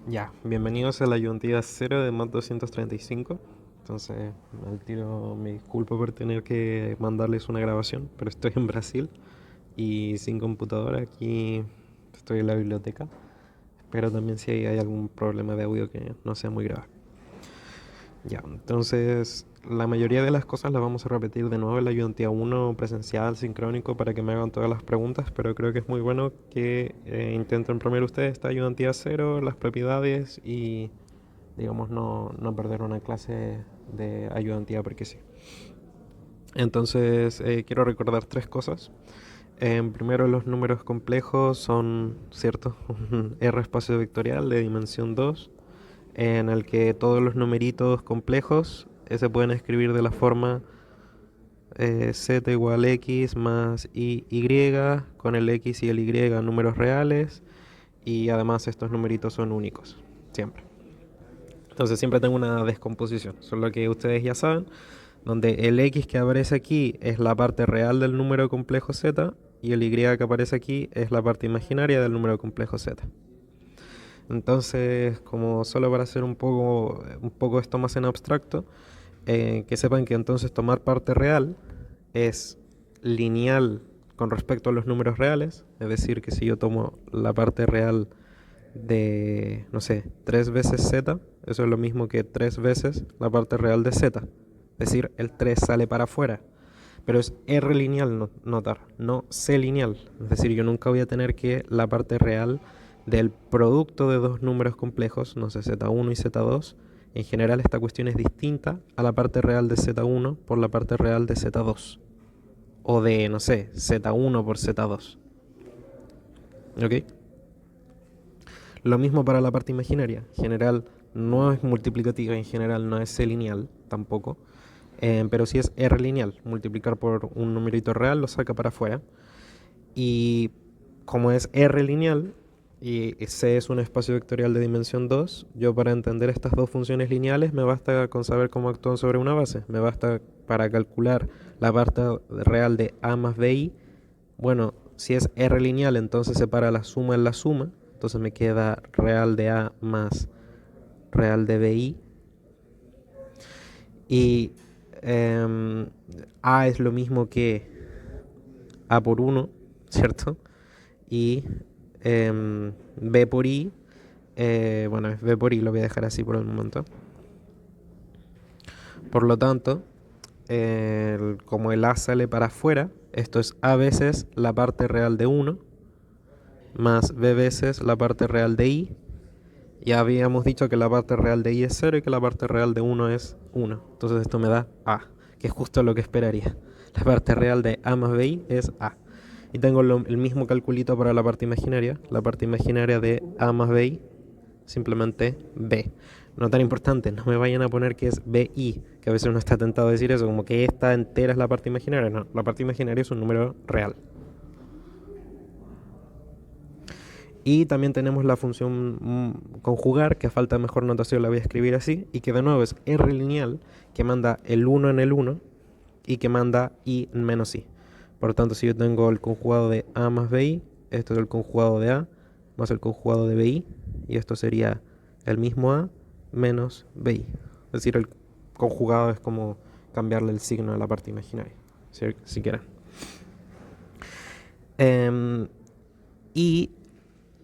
Ya, bienvenidos a la ayudantía cero de Mat 235. Entonces, al tiro me disculpo por tener que mandarles una grabación, pero estoy en Brasil y sin computadora. Aquí estoy en la biblioteca. Espero también si hay algún problema de audio que no sea muy grave. Ya, entonces la mayoría de las cosas las vamos a repetir de nuevo en la ayudantía uno presencial, sincrónico, para que me hagan todas las preguntas, pero creo que es muy bueno que intenten primero ustedes esta ayudantía cero, las propiedades y, digamos, no perder una clase de ayudantía porque sí. Entonces, quiero recordar tres cosas. Primero, los números complejos son, ¿cierto? Un R espacio vectorial de dimensión 2 en el que todos los numeritos complejos se pueden escribir de la forma z igual x más y con el x y el y números reales, y además estos numeritos son únicos, siempre. Entonces siempre tengo una descomposición, solo que ustedes ya saben, donde el x que aparece aquí es la parte real del número complejo z y el y que aparece aquí es la parte imaginaria del número complejo z. Entonces, como solo para hacer un poco esto más en abstracto, que sepan que entonces tomar parte real es lineal con respecto a los números reales, es decir, que si yo tomo la parte real de, no sé, 3 veces z, eso es lo mismo que 3 veces la parte real de z, es decir, el 3 sale para afuera, pero es R lineal, notar, no C lineal, es decir, yo nunca voy a tener que la parte real del producto de dos números complejos, no sé, z1 y z2, en general esta cuestión es distinta a la parte real de z1 por la parte real de z2, o de, no sé, z1 por z2, ¿ok? Lo mismo para la parte imaginaria, en general no es multiplicativa, en general no es C lineal tampoco, pero sí es R lineal, multiplicar por un numerito real lo saca para afuera. Y como es R lineal y C es un espacio vectorial de dimensión 2, yo para entender estas dos funciones lineales me basta con saber cómo actúan sobre una base. Me basta para calcular la parte real de A más BI. Bueno, si es R lineal, entonces separa la suma en la suma. Entonces me queda real de A más real de BI. Y A es lo mismo que A por 1, ¿cierto? Y B por I, bueno, es B por I, lo voy a dejar así por el momento. Por lo tanto, como el A sale para afuera, esto es A veces la parte real de 1 más B veces la parte real de I. Ya habíamos dicho que la parte real de I es 0 y que la parte real de 1 es 1. Entonces esto me da A, que es justo lo que esperaría. La parte real de A más BI es A. Y tengo el mismo calculito para la parte imaginaria. La parte imaginaria de A más BI, simplemente B. No tan importante, no me vayan a poner que es BI, que a veces uno está tentado a decir eso, como que esta entera es la parte imaginaria. No, la parte imaginaria es un número real. Y también tenemos la función conjugar, que a falta de mejor notación la voy a escribir así, y que de nuevo es R lineal, que manda el 1 en el 1 y que manda I menos I. Por lo tanto, si yo tengo el conjugado de A más BI, esto es el conjugado de A más el conjugado de BI, y esto sería el mismo A menos BI. Es decir, el conjugado es como cambiarle el signo a la parte imaginaria, si quieren. Y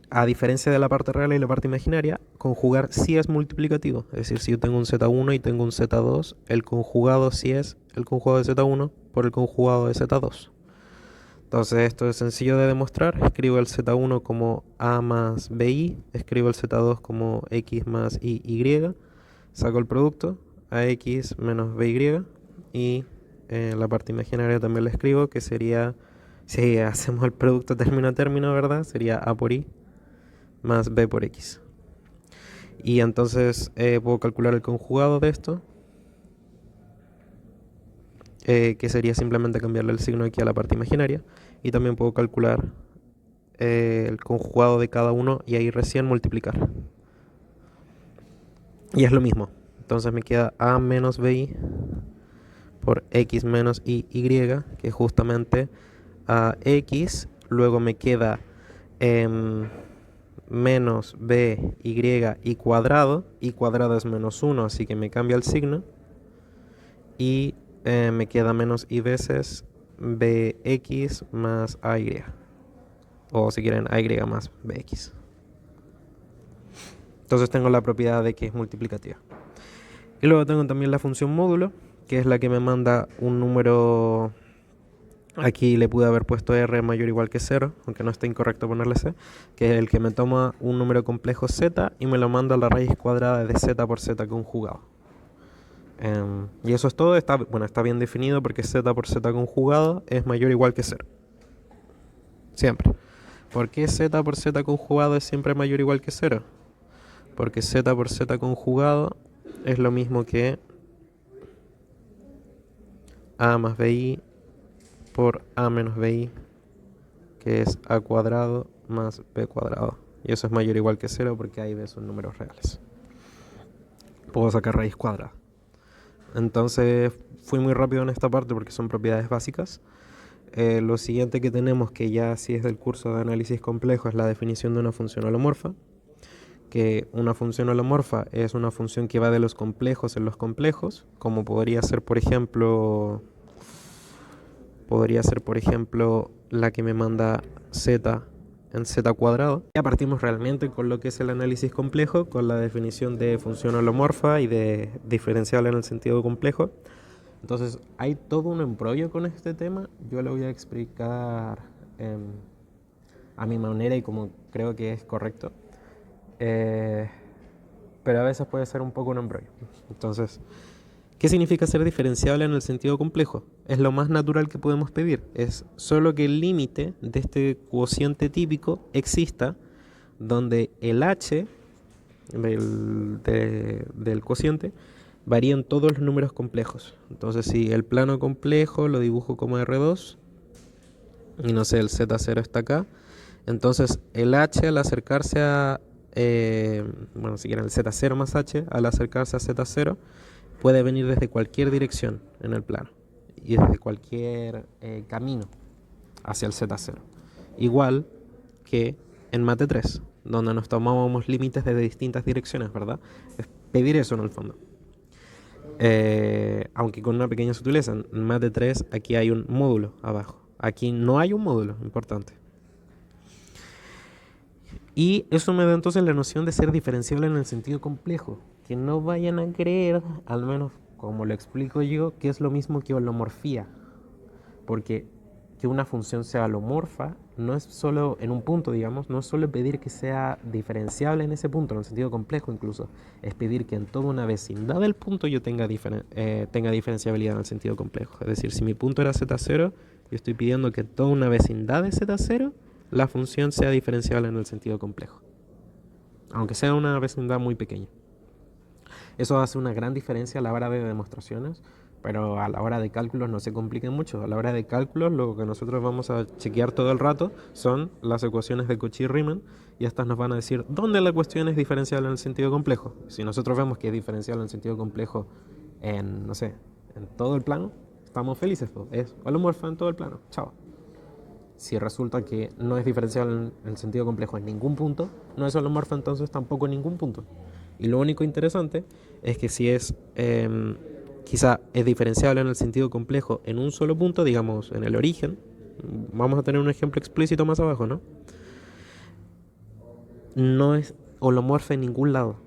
a diferencia de la parte real y la parte imaginaria, conjugar sí es multiplicativo. Es decir, si yo tengo un z1 y tengo un z2, el conjugado sí es el conjugado de z1 por el conjugado de z2. Entonces esto es sencillo de demostrar. Escribo el z1 como a más bi, escribo el z2 como x más y, saco el producto, ax menos by, y la parte imaginaria también la escribo, que sería, si hacemos el producto término a término, ¿verdad? Sería a por i más b por x. Y entonces puedo calcular el conjugado de esto, que sería simplemente cambiarle el signo aquí a la parte imaginaria. Y también puedo calcular el conjugado de cada uno y ahí recién multiplicar. Y es lo mismo. Entonces me queda a menos bi por x menos y, que es justamente a x. Luego me queda menos b y cuadrado es menos 1, así que me cambia el signo, y me queda menos y veces bx más ay, o si quieren ay más bx. Entonces tengo la propiedad de que es multiplicativa. Y luego tengo también la función módulo, que es la que me manda un número. Aquí le pude haber puesto r mayor o igual que 0, aunque no está incorrecto ponerle c, que es el que me toma un número complejo z y me lo manda a la raíz cuadrada de z por z conjugado. Y eso es todo. Está bien definido porque z por z conjugado es mayor o igual que 0. Siempre. ¿Por qué z por z conjugado es siempre mayor o igual que 0? Porque z por z conjugado es lo mismo que a más bi por a menos bi, que es a cuadrado más b cuadrado. Y eso es mayor o igual que 0 porque a y b son números reales. Puedo sacar raíz cuadrada. Entonces fui muy rápido en esta parte porque son propiedades básicas. Lo siguiente que tenemos, que ya sí es del curso de análisis complejo, es la definición de una función holomorfa. Que una función holomorfa es una función que va de los complejos en los complejos, como podría ser por ejemplo la que me manda z en z cuadrado. Ya partimos realmente con lo que es el análisis complejo, con la definición de función holomorfa y de diferencial en el sentido complejo. Entonces hay todo un embrollo con este tema. Yo lo voy a explicar a mi manera y como creo que es correcto. Pero a veces puede ser un poco un embrollo. Entonces, ¿qué significa ser diferenciable en el sentido complejo? Es lo más natural que podemos pedir. Es solo que el límite de este cociente típico exista donde el h del cociente varía en todos los números complejos. Entonces, si el plano complejo lo dibujo como R2 y no sé, el Z0 está acá, entonces el h al acercarse a si quieren el Z0 más h, al acercarse a Z0 puede venir desde cualquier dirección en el plano y desde cualquier camino hacia el Z0. Igual que en Mate 3, donde nos tomábamos límites desde distintas direcciones, ¿verdad? Es pedir eso en el fondo. Aunque con una pequeña sutileza, en Mate 3 aquí hay un módulo abajo. Aquí no hay un módulo, importante. Y eso me da entonces la noción de ser diferenciable en el sentido complejo. Que no vayan a creer, al menos como lo explico yo, que es lo mismo que holomorfía. Porque que una función sea holomorfa no es solo en un punto, digamos, no es solo pedir que sea diferenciable en ese punto, en el sentido complejo incluso. Es pedir que en toda una vecindad del punto yo tenga diferenciabilidad en el sentido complejo. Es decir, si mi punto era Z0, yo estoy pidiendo que en toda una vecindad de Z0 la función sea diferenciable en el sentido complejo, aunque sea una vecindad muy pequeña. Eso hace una gran diferencia a la hora de demostraciones, pero a la hora de cálculos no se compliquen mucho. A la hora de cálculos lo que nosotros vamos a chequear todo el rato son las ecuaciones de Cauchy-Riemann, y estas nos van a decir dónde la cuestión es diferenciable en el sentido complejo. Si nosotros vemos que es diferenciable en el sentido complejo en todo el plano, estamos felices, pues. Es holomorfa en todo el plano. Chao. Si resulta que no es diferenciable en el sentido complejo en ningún punto, no es holomorfa entonces tampoco en ningún punto. Y lo único interesante es que si es quizá es diferenciable en el sentido complejo en un solo punto, digamos en el origen, vamos a tener un ejemplo explícito más abajo, ¿no? No es holomorfa en ningún lado,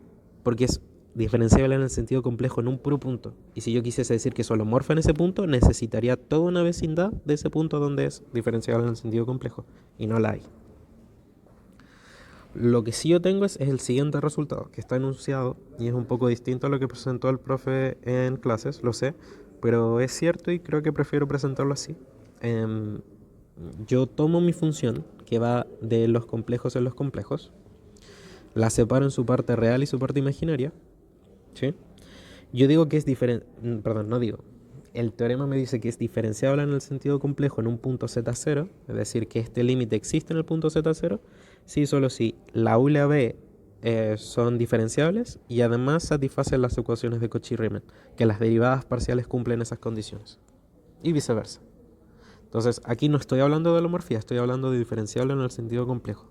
porque es diferenciable en el sentido complejo en un puro punto. Y si yo quisiese decir que es holomorfa en ese punto, necesitaría toda una vecindad de ese punto donde es diferenciable en el sentido complejo, y no la hay. Lo que sí yo tengo es el siguiente resultado, que está enunciado y es un poco distinto a lo que presentó el profe en clases, lo sé, pero es cierto y creo que prefiero presentarlo así. Yo tomo mi función, que va de los complejos en los complejos, la separo en su parte real y su parte imaginaria, ¿sí? Yo digo que es el teorema me dice que es diferenciable en el sentido complejo en un punto Z0, es decir, que este límite existe en el punto Z0, sí, solo si la U y la B son diferenciables y además satisfacen las ecuaciones de Cauchy-Riemann, que las derivadas parciales cumplen esas condiciones, y viceversa. Entonces, aquí no estoy hablando de holomorfía, estoy hablando de diferenciable en el sentido complejo.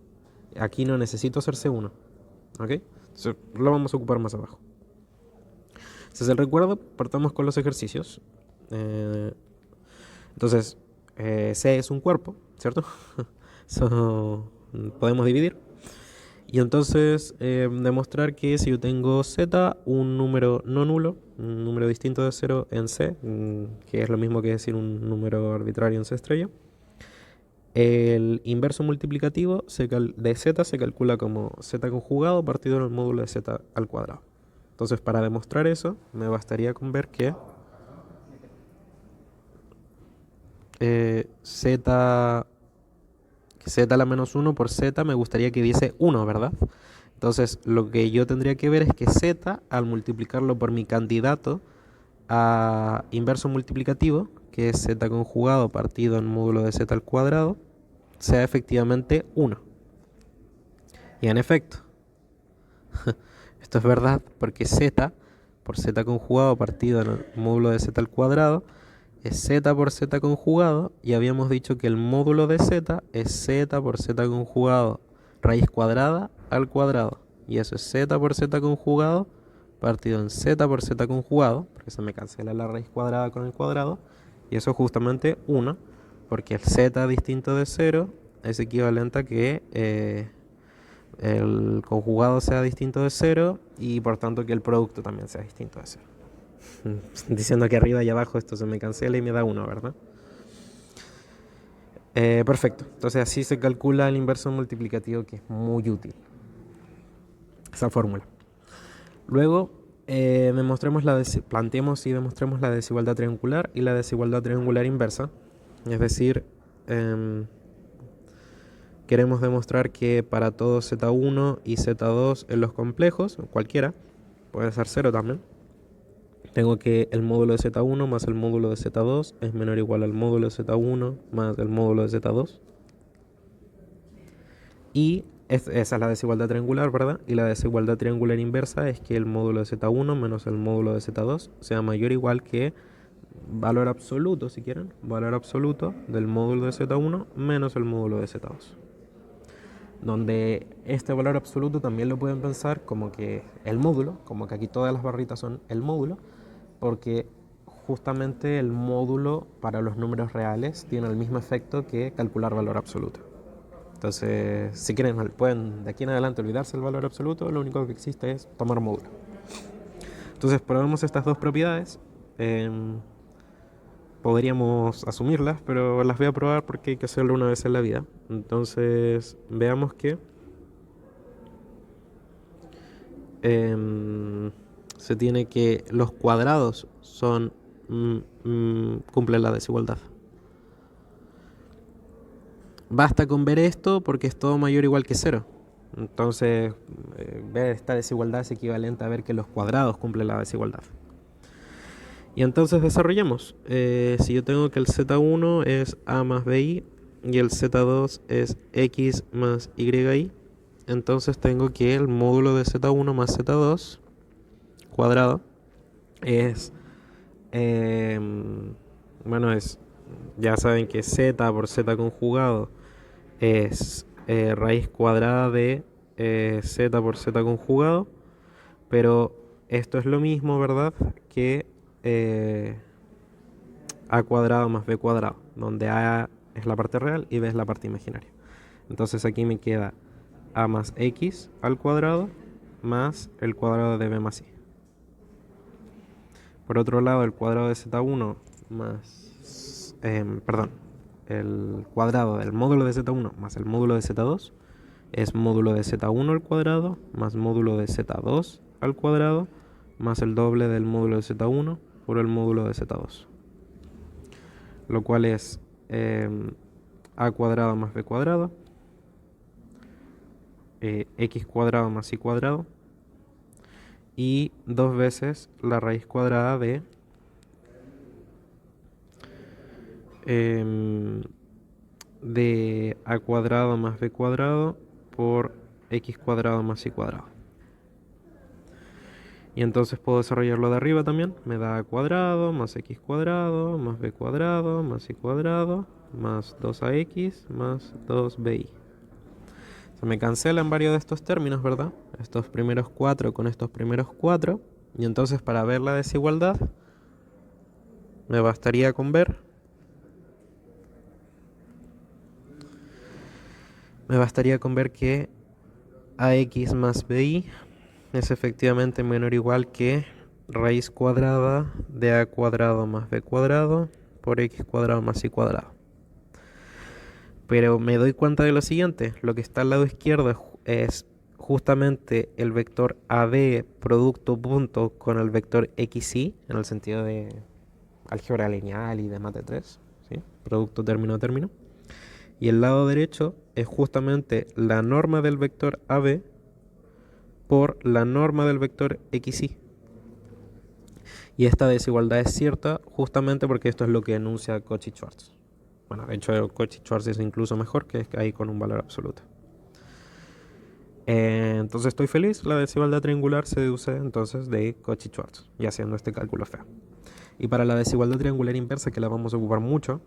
aquí no necesito hacer C1. ¿Ok? Entonces, lo vamos a ocupar más abajo. Si se recuerda, partamos con los ejercicios. Entonces, C es un cuerpo, ¿cierto? So, podemos dividir. Y entonces demostrar que si yo tengo Z, un número no nulo, un número distinto de 0 en C, que es lo mismo que decir un número arbitrario en C estrella, el inverso multiplicativo de Z se calcula como Z conjugado partido en el módulo de Z al cuadrado. Entonces, para demostrar eso, me bastaría con ver que Z a la menos 1 por Z me gustaría que diese 1, ¿verdad? Entonces, lo que yo tendría que ver es que Z, al multiplicarlo por mi candidato a inverso multiplicativo, que es Z conjugado partido en módulo de Z al cuadrado, sea efectivamente 1. Y en efecto, esto es verdad porque Z por Z conjugado partido en el módulo de Z al cuadrado es Z por Z conjugado, y habíamos dicho que el módulo de Z es Z por Z conjugado raíz cuadrada al cuadrado, y eso es Z por Z conjugado partido en Z por Z conjugado, porque se me cancela la raíz cuadrada con el cuadrado, y eso es justamente 1, porque el Z distinto de 0 es equivalente a que el conjugado sea distinto de 0 y por tanto que el producto también sea distinto de 0. Diciendo que arriba y abajo esto se me cancela y me da 1, ¿verdad? Perfecto. Entonces así se calcula el inverso multiplicativo, que es muy útil esa fórmula. Luego planteemos y demostremos la desigualdad triangular y la desigualdad triangular inversa. Es decir, queremos demostrar que para todos Z1 y Z2 en los complejos, cualquiera, puede ser 0 también, tengo que el módulo de Z1 más el módulo de Z2 es menor o igual al módulo de Z1 más el módulo de Z2. Y esa es la desigualdad triangular, ¿verdad? Y la desigualdad triangular inversa es que el módulo de Z1 menos el módulo de Z2 sea mayor o igual que valor absoluto, si quieren, valor absoluto del módulo de Z1 menos el módulo de Z2. Donde este valor absoluto también lo pueden pensar como que el módulo, como que aquí todas las barritas son el módulo, porque justamente el módulo para los números reales tiene el mismo efecto que calcular valor absoluto. Entonces, si quieren, pueden de aquí en adelante olvidarse el valor absoluto, lo único que existe es tomar módulo. Entonces, probemos estas dos propiedades. Podríamos asumirlas, pero las voy a probar porque hay que hacerlo una vez en la vida. Entonces, veamos que se tiene que los cuadrados son cumplen la desigualdad. Basta con ver esto porque es todo mayor o igual que 0. Entonces, ver esta desigualdad es equivalente a ver que los cuadrados cumplen la desigualdad. Y entonces desarrollemos. Si yo tengo que el Z1 es A más BI y el Z2 es X más YI, entonces tengo que el módulo de Z1 más Z2 cuadrado es, ya saben que Z por Z conjugado es raíz cuadrada de Z por Z conjugado, pero esto es lo mismo, ¿verdad?, que A cuadrado más B cuadrado, donde A es la parte real y B es la parte imaginaria. Entonces aquí me queda A más X al cuadrado más el cuadrado de B más I. Por otro lado, el cuadrado de Z1 más, el cuadrado del módulo de Z1 más el módulo de Z2 es módulo de Z1 al cuadrado más módulo de Z2 al cuadrado más el doble del módulo de Z1 por el módulo de Z2. Lo cual es A cuadrado más B cuadrado, X cuadrado más Y cuadrado, y dos veces la raíz cuadrada de A cuadrado más B cuadrado por X cuadrado más Y cuadrado. Y entonces puedo desarrollarlo de arriba también. Me da A cuadrado más X cuadrado más B cuadrado más Y cuadrado más 2AX más 2BI. Se me cancelan varios de estos términos, ¿verdad? Estos primeros 4 con estos primeros 4. Y entonces para ver la desigualdad, me bastaría con ver. Me bastaría con ver que ax más bi es efectivamente menor o igual que raíz cuadrada de a cuadrado más b cuadrado por x cuadrado más y cuadrado. Pero me doy cuenta de lo siguiente, lo que está al lado izquierdo es justamente el vector AB producto punto con el vector XY, en el sentido de álgebra lineal y de mate 3, ¿sí? Producto término término. Y el lado derecho es justamente la norma del vector AB por la norma del vector XY. Y esta desigualdad es cierta justamente porque esto es lo que enuncia Cauchy-Schwarz. Bueno, de hecho Cauchy-Schwarz es incluso mejor, que es ahí con un valor absoluto. Entonces estoy feliz, la desigualdad triangular se deduce entonces de Cauchy-Schwarz, y haciendo este cálculo feo. Y para la desigualdad triangular inversa, que la vamos a ocupar mucho,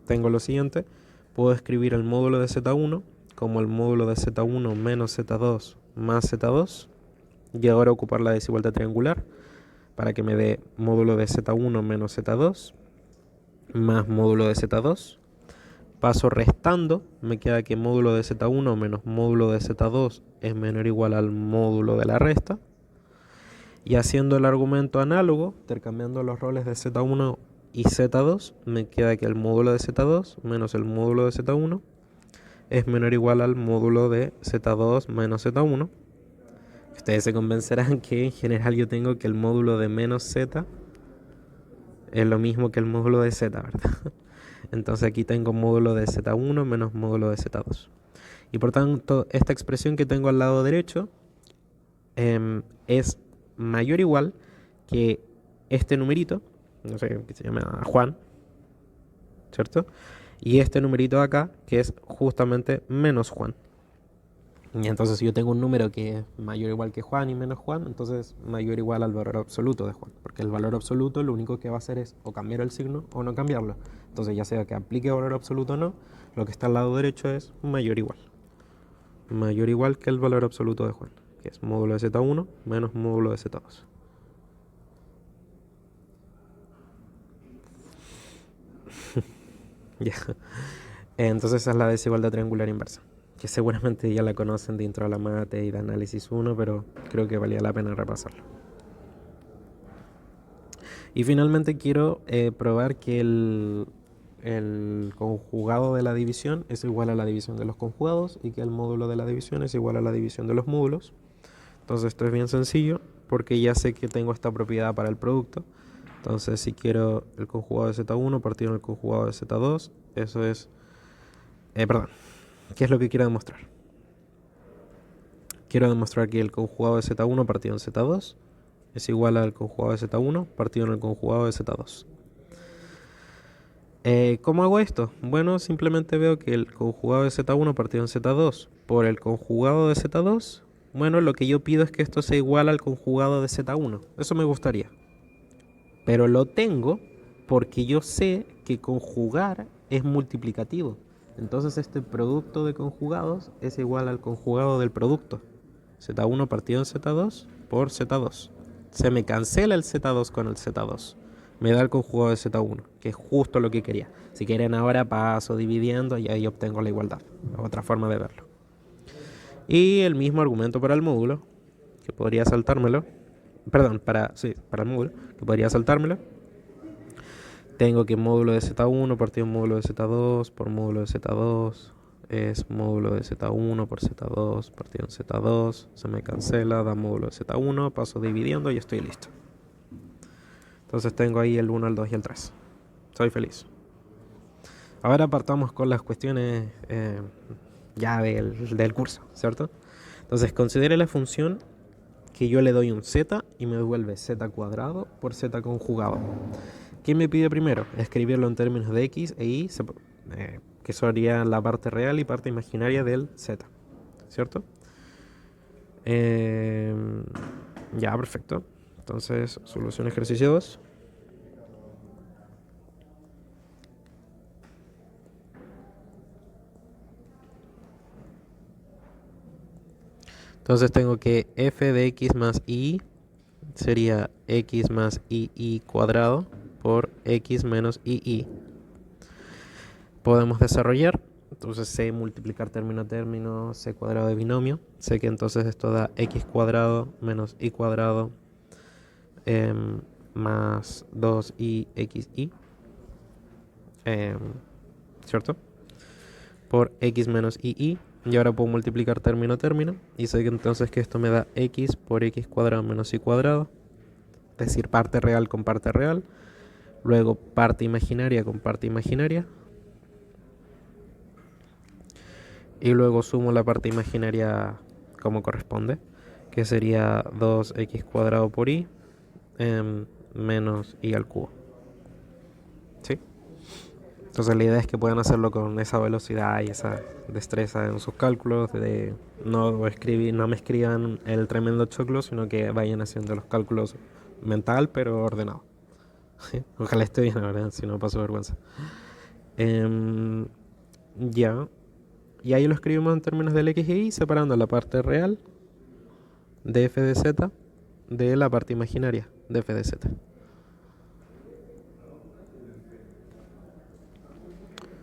tengo lo siguiente. Puedo escribir el módulo de Z1 como el módulo de Z1 menos Z2 más Z2, y ahora ocupar la desigualdad triangular para que me dé módulo de Z1 menos Z2 más módulo de Z2. Paso restando, me queda que módulo de Z1 menos módulo de Z2 es menor o igual al módulo de la resta. Y haciendo el argumento análogo, intercambiando los roles de Z1 y Z2, me queda que el módulo de Z2 menos el módulo de Z1 es menor o igual al módulo de Z2 menos Z1. Ustedes se convencerán que en general yo tengo que el módulo de menos Z es lo mismo que el módulo de Z, ¿verdad? Entonces aquí tengo módulo de Z1 menos módulo de Z2. Y por tanto, esta expresión que tengo al lado derecho es mayor o igual que este numerito, no sé, que se llama Juan, ¿cierto? Y este numerito de acá, que es justamente menos Juan. Y entonces si yo tengo un número que es mayor o igual que Juan y menos Juan, entonces mayor o igual al valor absoluto de Juan. Porque el valor absoluto lo único que va a hacer es o cambiar el signo o no cambiarlo. Entonces ya sea que aplique valor absoluto o no, lo que está al lado derecho es mayor o igual. Mayor o igual que el valor absoluto de Juan, que es módulo de Z1 menos módulo de Z2. Ya. Entonces esa es la desigualdad triangular inversa, que seguramente ya la conocen dentro de la mate y de análisis 1, pero creo que valía la pena repasarlo. Y finalmente quiero probar que el conjugado de la división es igual a la división de los conjugados y que el módulo de la división es igual a la división de los módulos. Entonces esto es bien sencillo porque ya sé que tengo esta propiedad para el producto. Entonces si quiero el conjugado de Z1 partido en el conjugado de Z2, eso es... perdón, ¿qué es lo que quiero demostrar? Quiero demostrar que el conjugado de Z1 partido en Z2 es igual al conjugado de Z1 partido en el conjugado de Z2. ¿Cómo hago esto? Bueno, simplemente veo que el conjugado de Z1 partido en Z2 por el conjugado de Z2, bueno, lo que yo pido es que esto sea igual al conjugado de Z1. Eso me gustaría. Pero lo tengo porque yo sé que conjugar es multiplicativo. Entonces este producto de conjugados es igual al conjugado del producto. Z1 partido en Z2 por Z2. Se me cancela el Z2 con el Z2. Me da el conjugado de Z1, que es justo lo que quería. Si quieren ahora paso dividiendo y ahí obtengo la igualdad. Otra forma de verlo. Y el mismo argumento para el módulo, que podría saltármelo. Perdón, para el módulo, que podría saltármelo. Tengo que módulo de Z1 partido en módulo de Z2 por módulo de Z2 es módulo de Z1 por Z2 partido en Z2. Se me cancela, da módulo de Z1, paso dividiendo y estoy listo. Entonces tengo ahí el 1, el 2 y el 3. Soy feliz. Ahora partamos con las cuestiones ya del curso, ¿cierto? Entonces considere la función que yo le doy un z y me devuelve z cuadrado por z conjugado. ¿Qué me pide primero? Escribirlo en términos de x e y, que sería la parte real y parte imaginaria del z, ¿cierto? Ya, perfecto. Entonces, solución ejercicio 2. Entonces tengo que f de x más y sería x más y cuadrado por x menos y. Podemos desarrollar, entonces sé multiplicar término a término, c cuadrado de binomio. Sé que entonces esto da x cuadrado menos y cuadrado más 2xy, ¿cierto? Por x menos y. Y ahora puedo multiplicar término a término. Y sé que entonces que esto me da x por x cuadrado menos y cuadrado. Es decir, parte real con parte real. Luego parte imaginaria con parte imaginaria. Y luego sumo la parte imaginaria como corresponde, que sería 2x cuadrado por y menos y al cubo. ¿Sí? Entonces la idea es que puedan hacerlo con esa velocidad y esa destreza en sus cálculos, de no me escriban el tremendo choclo, sino que vayan haciendo los cálculos mental pero ordenado. Ojalá esté bien, la verdad, si no paso vergüenza. Ya. Y ahí lo escribimos en términos del x y y, separando la parte real de f de z de la parte imaginaria de f de z.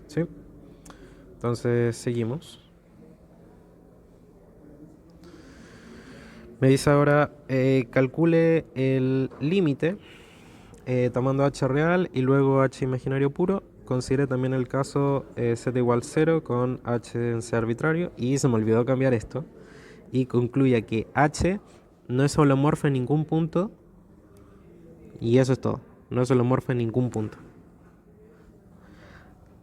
¿Sí? Entonces seguimos. Me dice ahora, calcule el límite tomando h real y luego h imaginario puro. Considere también el caso z igual 0 con h en c arbitrario. Y se me olvidó cambiar esto. Y concluya que h no es holomorfo en ningún punto. Y eso es todo. No es holomorfo en ningún punto.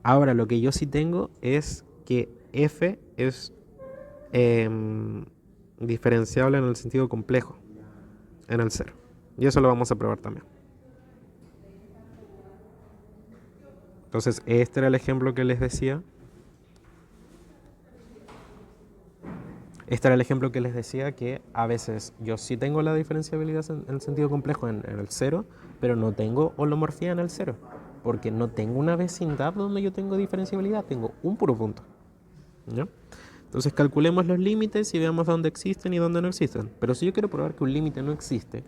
Ahora, lo que yo sí tengo es que f es diferenciable en el sentido complejo, en el cero. Y eso lo vamos a probar también. Entonces, este era el ejemplo que les decía. Este era el ejemplo que les decía, que a veces yo sí tengo la diferenciabilidad en el sentido complejo en el cero, pero no tengo holomorfía en el cero, porque no tengo una vecindad donde yo tengo diferenciabilidad, tengo un puro punto. ¿Ya? Entonces calculemos los límites y veamos dónde existen y dónde no existen. Pero si yo quiero probar que un límite no existe,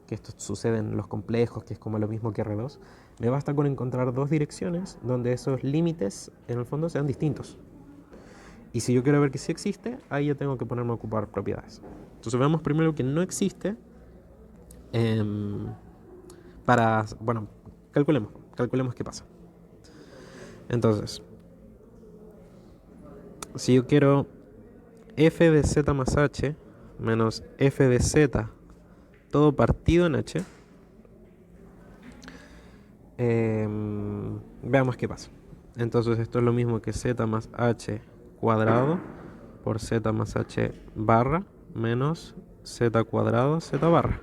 que esto sucede en los complejos, que es como lo mismo que R2, me basta con encontrar dos direcciones donde esos límites en el fondo sean distintos. Y si yo quiero ver que sí existe, ahí ya tengo que ponerme a ocupar propiedades. Entonces veamos primero que no existe. Bueno, calculemos qué pasa. Entonces, si yo quiero f de z más h menos f de z todo partido en h, veamos qué pasa. Entonces esto es lo mismo que z más h cuadrado por z más h barra menos z cuadrado z barra.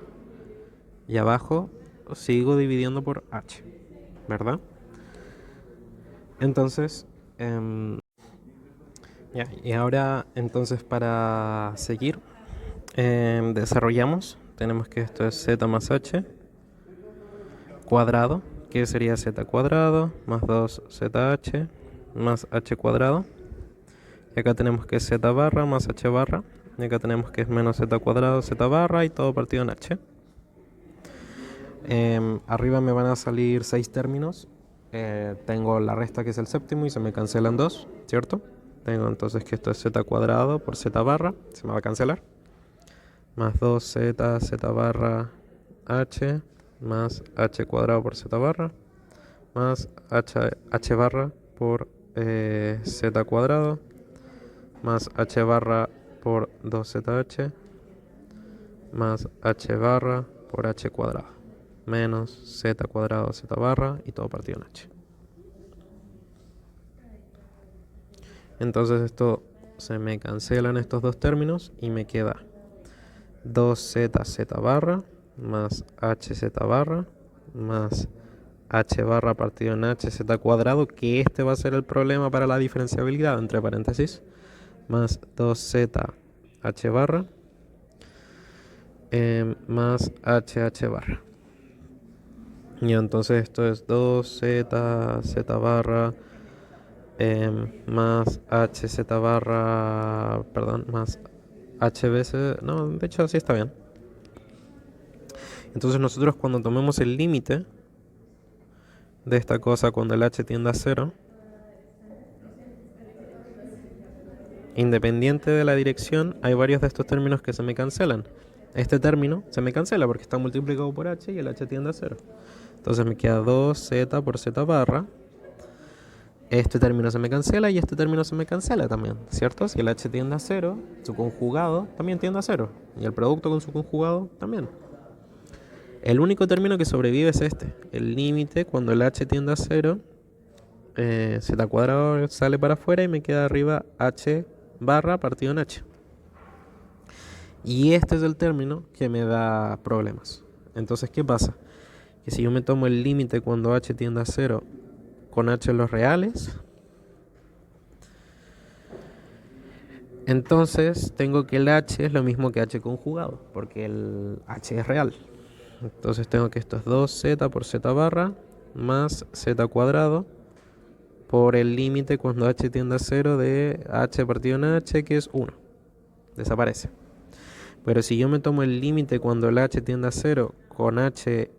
Y abajo sigo dividiendo por h, ¿verdad? Entonces, y ahora entonces para seguir, desarrollamos. Tenemos que esto es z más h cuadrado, que sería z cuadrado más 2zh más h cuadrado. Y acá tenemos que es z barra más h barra. Y acá tenemos que es menos z cuadrado z barra y todo partido en h. Arriba me van a salir 6 términos. Tengo la resta que es el séptimo y se me cancelan 2, ¿cierto? Tengo entonces que esto es z cuadrado por z barra, se me va a cancelar. Más 2z, z barra, h, más h cuadrado por z barra, más h barra por z cuadrado, más h barra por 2zh, más h barra por h cuadrado, menos z cuadrado z barra y todo partido en h. Entonces esto se me cancelan estos dos términos y me queda 2z barra más hz barra más h barra partido en hz cuadrado, que este va a ser el problema para la diferenciabilidad, entre paréntesis, más 2z h barra más hh barra. Y entonces esto es 2z z barra más hz barra, perdón, más h veces... No, de hecho así está bien. Entonces nosotros cuando tomemos el límite de esta cosa cuando el h tiende a 0, independiente de la dirección, hay varios de estos términos que se me cancelan. Este término se me cancela porque está multiplicado por h y el h tiende a 0. Entonces me queda 2z por z barra. Este término se me cancela y este término se me cancela también, ¿cierto? Si el h tiende a 0, su conjugado también tiende a 0. Y el producto con su conjugado también. El único término que sobrevive es este. El límite cuando el h tiende a 0, z cuadrado sale para afuera y me queda arriba h barra partido en h. Y este es el término que me da problemas. Entonces, ¿qué pasa? Que si yo me tomo el límite cuando h tiende a 0 con h en los reales, entonces tengo que el h es lo mismo que h conjugado, porque el h es real. Entonces tengo que esto es 2z por z barra más z cuadrado por el límite cuando h tiende a 0 de h partido en h, que es 1. Desaparece. Pero si yo me tomo el límite cuando el h tiende a 0 con h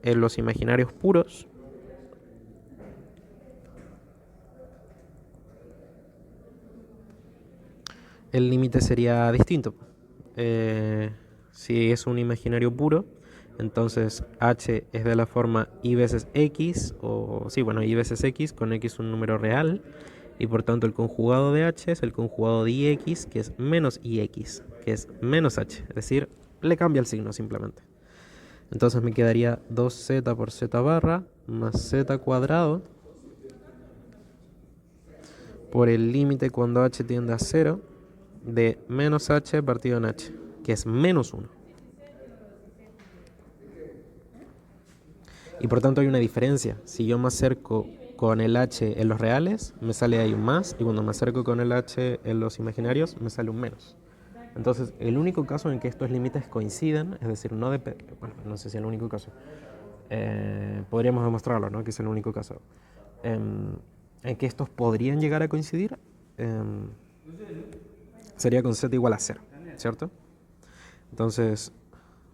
en los imaginarios puros, el límite sería distinto. Si es un imaginario puro, entonces h es de la forma i veces x, o sí, bueno, i veces x, con x un número real, y por tanto el conjugado de h es el conjugado de ix, que es menos ix, que es menos h, es decir, le cambia el signo simplemente. Entonces me quedaría 2z por z barra más z cuadrado por el límite cuando h tiende a 0 de menos h partido en h, que es menos 1. Y por tanto hay una diferencia. Si yo me acerco con el h en los reales, me sale ahí un más, y cuando me acerco con el h en los imaginarios, me sale un menos. Entonces, el único caso en que estos límites coinciden, es decir, bueno, no sé si es el único caso, podríamos demostrarlo, ¿no? Que es el único caso, en que estos podrían llegar a coincidir, sería con z igual a 0, ¿cierto? Entonces,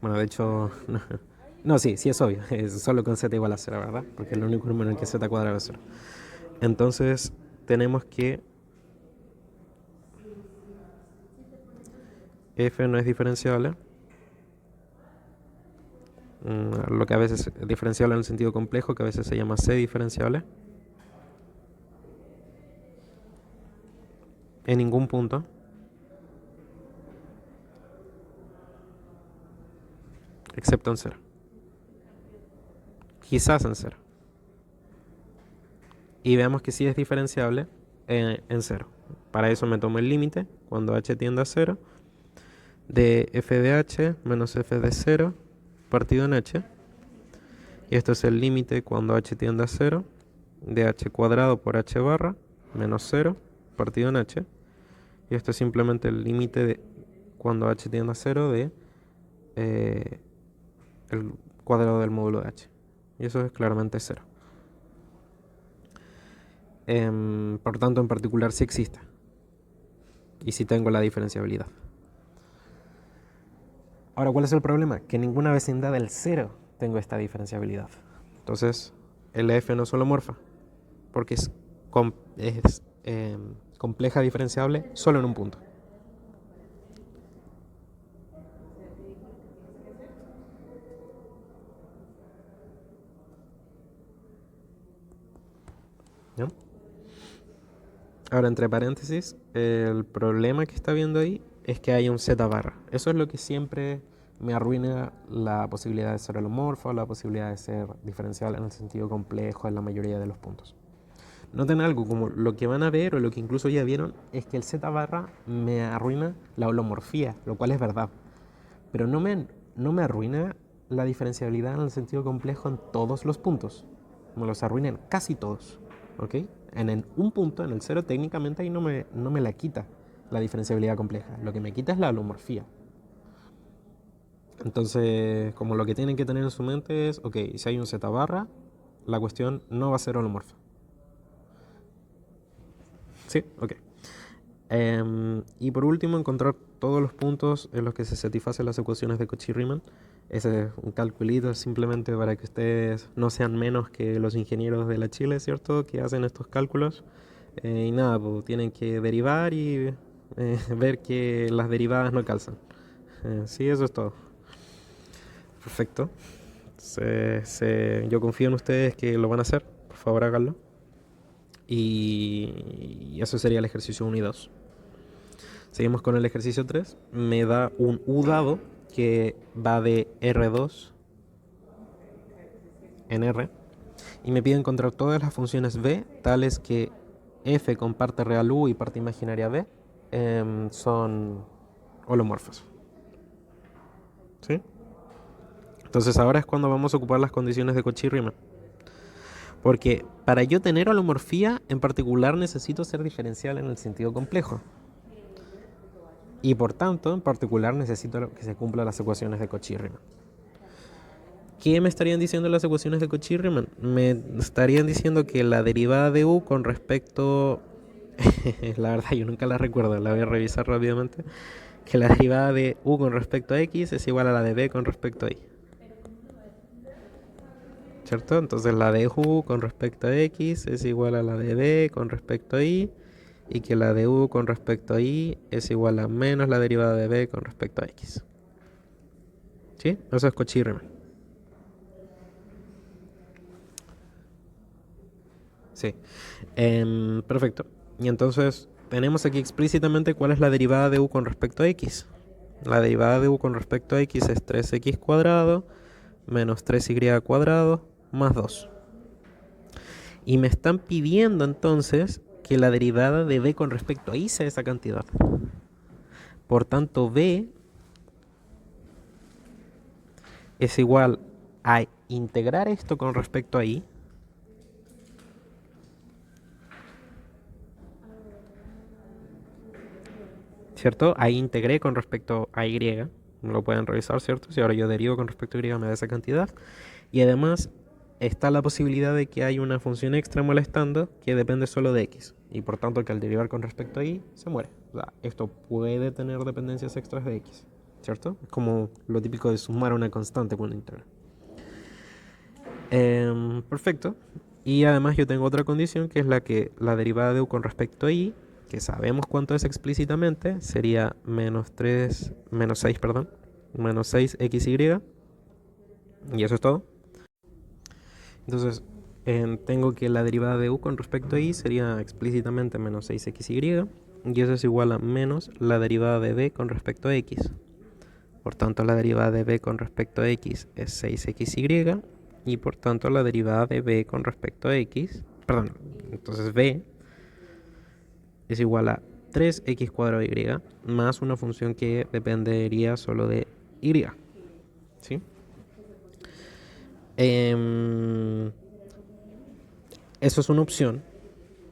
bueno, de hecho, no, sí es obvio, es solo con z igual a 0, ¿verdad? Porque es el único número en que z cuadrado es 0. Entonces, tenemos que f no es diferenciable, lo que a veces es diferenciable en el sentido complejo, que a veces se llama c diferenciable, en ningún punto, excepto en 0. Quizás en 0. Y veamos que sí es diferenciable en 0. Para eso me tomo el límite cuando h tiende a 0 de f de h menos f de 0 partido en h. Y esto es el límite cuando h tiende a 0 de h cuadrado por h barra menos 0 partido en h. Y esto es simplemente el límite de cuando h tiende a 0 de el cuadrado del módulo de h. Y eso es claramente 0. Por tanto, en particular sí existe. Y sí tengo la diferenciabilidad. Ahora, ¿cuál es el problema? Que en ninguna vecindad del 0 tengo esta diferenciabilidad. Entonces, el f no es holomorfa, porque es compleja diferenciable solo en un punto. ¿Ya? Ahora, entre paréntesis, el problema que está viendo ahí es que hay un z barra. Eso es lo que siempre me arruina la posibilidad de ser holomorfa o la posibilidad de ser diferencial en el sentido complejo en la mayoría de los puntos. Noten algo, como lo que van a ver o lo que incluso ya vieron, es que el z barra me arruina la holomorfía, lo cual es verdad. Pero no me arruina la diferenciabilidad en el sentido complejo en todos los puntos. Me los arruina en casi todos. ¿Ok? En un punto, en el 0, técnicamente ahí no me la quita la diferenciabilidad compleja. Lo que me quita es la holomorfía. Entonces, como lo que tienen que tener en su mente es, ok, si hay un z barra, la cuestión no va a ser holomorfa. ¿Sí? Ok. Y por último, encontrar todos los puntos en los que se satisfacen las ecuaciones de Cauchy-Riemann. Ese es un calculito simplemente para que ustedes no sean menos que los ingenieros de la Chile, ¿cierto? Que hacen estos cálculos. Y nada, pues tienen que derivar y ver que las derivadas no calzan. Sí, eso es todo. Perfecto. Yo confío en ustedes que lo van a hacer. Por favor, háganlo. Y eso sería el ejercicio 1 y 2. Seguimos con el ejercicio 3. Me da un U dado que va de R2 en R. Y me pide encontrar todas las funciones B tales que f con parte real U y parte imaginaria B son holomorfas. ¿Sí? Entonces ahora es cuando vamos a ocupar las condiciones de Cauchy-Riemann. Porque para yo tener holomorfía en particular necesito ser diferencial en el sentido complejo. Y por tanto, en particular necesito que se cumplan las ecuaciones de Cauchy-Riemann. ¿Qué me estarían diciendo las ecuaciones de Cauchy-Riemann? Me estarían diciendo que la derivada de U con respecto... la verdad yo nunca la recuerdo, la voy a revisar rápidamente. Que la derivada de U con respecto a X es igual a la de B con respecto a Y. ¿Cierto? Entonces la de U con respecto a X es igual a la de B con respecto a Y. Y que la de U con respecto a Y es igual a menos la derivada de B con respecto a X. ¿Sí? Eso es Cauchy-Riemann. Sí. Perfecto. Y entonces tenemos aquí explícitamente cuál es la derivada de U con respecto a X. La derivada de U con respecto a X es 3x cuadrado menos 3y cuadrado más 2. Y me están pidiendo entonces que la derivada de B con respecto a Y sea esa cantidad. Por tanto, B es igual a integrar esto con respecto a Y. ¿Cierto? Ahí integré con respecto a Y. Lo pueden revisar, ¿cierto? Si ahora yo derivo con respecto a Y me da esa cantidad. Y además está la posibilidad de que hay una función extra molestando que depende solo de X. Y por tanto que al derivar con respecto a Y se muere. O sea, esto puede tener dependencias extras de X. ¿Cierto? Es como lo típico de sumar una constante con una integral. Perfecto. Y además yo tengo otra condición que es la que la derivada de U con respecto a Y, que sabemos cuánto es explícitamente, sería menos 6, perdón, menos 6xy. Y eso es todo. Entonces, tengo que la derivada de U con respecto a Y sería explícitamente menos 6xy. Y eso es igual a menos la derivada de B con respecto a X. Por tanto, la derivada de B con respecto a X es 6xy. Y por tanto, la derivada de B con respecto a X, perdón, entonces B es igual a 3x cuadrado y más una función que dependería solo de Y. ¿Sí? Eso es una opción.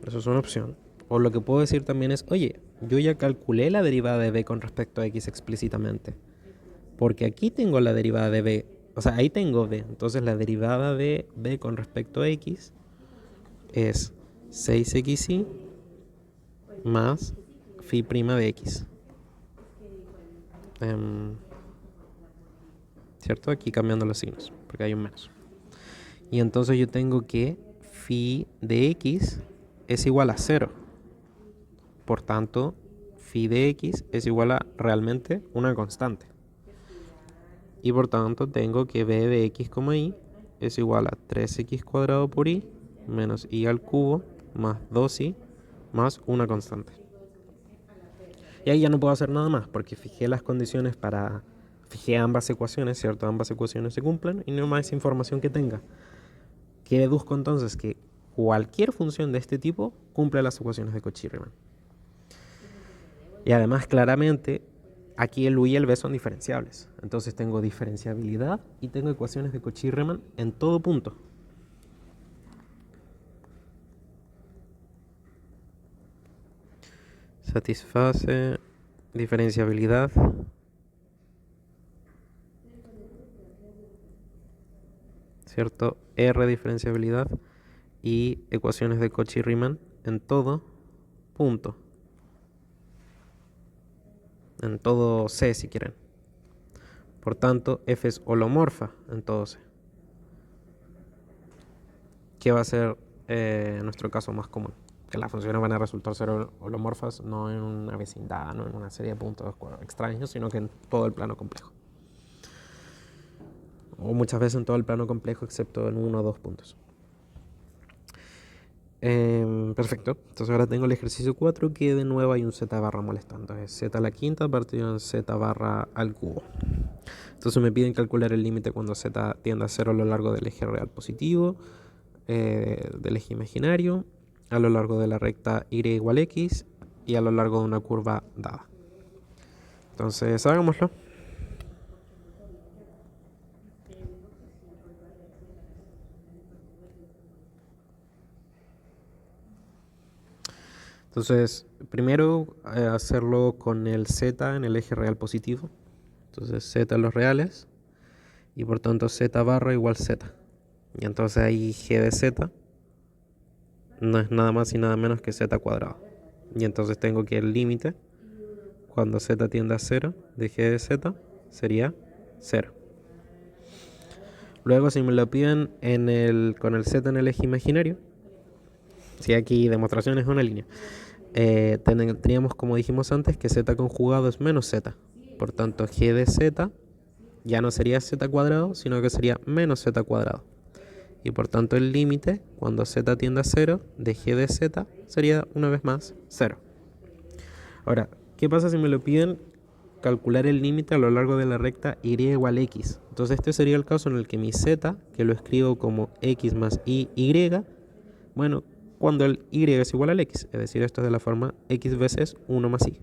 Eso es una opción. O lo que puedo decir también es, oye, yo ya calculé la derivada de B con respecto a X explícitamente. Porque aquí tengo la derivada de B. O sea, ahí tengo B. Entonces la derivada de B con respecto a X es 6xy más phi' de X. ¿Cierto? Aquí cambiando los signos, porque hay un menos. Y entonces yo tengo que phi de X es igual a 0. Por tanto, phi de X es igual a realmente una constante. Y por tanto tengo que b de x, y es igual a 3x cuadrado por y menos y al cubo más 2y más una constante. Y ahí ya no puedo hacer nada más porque fijé las condiciones fijé ambas ecuaciones, ¿cierto? Ambas ecuaciones se cumplen y no más información que tenga. ¿Qué deduzco entonces? Que cualquier función de este tipo cumple las ecuaciones de Cauchy-Riemann. Y además claramente aquí el U y el B son diferenciables. Entonces tengo diferenciabilidad y tengo ecuaciones de Cauchy-Riemann en todo punto. Satisface diferenciabilidad ¿cierto? R diferenciabilidad y ecuaciones de Cauchy-Riemann en todo punto. en todo C si quieren. Por tanto, f es holomorfa en todo C. ¿Qué va a ser en nuestro caso más común? Que las funciones van a resultar ser holomorfas no en una vecindad, no en una serie de puntos extraños, sino que en todo el plano complejo. O muchas veces en todo el plano complejo, excepto en 1 o 2 puntos. Perfecto. Entonces ahora tengo el ejercicio 4, que de nuevo hay un z barra molestando. Es z a la quinta partido en z barra al cubo. Entonces me piden calcular el límite cuando z tiende a 0 a lo largo del eje real positivo, del eje imaginario, a lo largo de la recta y igual x y a lo largo de una curva dada. Entonces hagámoslo. Entonces, primero hacerlo con el z en el eje real positivo. Entonces z los reales y por tanto z barra igual z. Y entonces ahí g de z no es nada más y nada menos que z cuadrado. Y entonces tengo que el límite cuando z tiende a 0 de g de z sería 0. Luego si me lo piden con el z en el eje imaginario, si aquí demostración es una línea, tendríamos, como dijimos antes, que z conjugado es menos z. Por tanto, g de z ya no sería z cuadrado, sino que sería menos z cuadrado. Y por tanto el límite, cuando z tiende a 0, de g de z sería una vez más 0. Ahora, ¿qué pasa si me lo piden calcular el límite a lo largo de la recta y igual x? Entonces este sería el caso en el que mi z, que lo escribo como x más y, bueno, cuando el y es igual al x, es decir, esto es de la forma x veces 1 más y.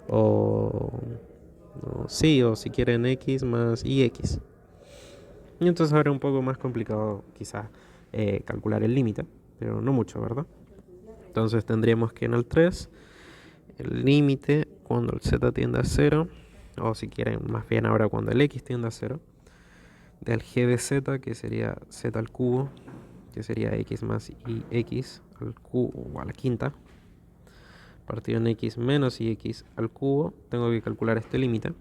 O sí, o si quieren x más ix. Y entonces ahora es un poco más complicado quizás calcular el límite, pero no mucho, ¿verdad? Entonces tendríamos que en el 3, el límite cuando el z tiende a 0, o si quieren más bien ahora cuando el x tiende a 0, del g de z, que sería z al cubo, que sería x más ix al cubo o a la quinta, partido en x menos ix al cubo, tengo que calcular este límite.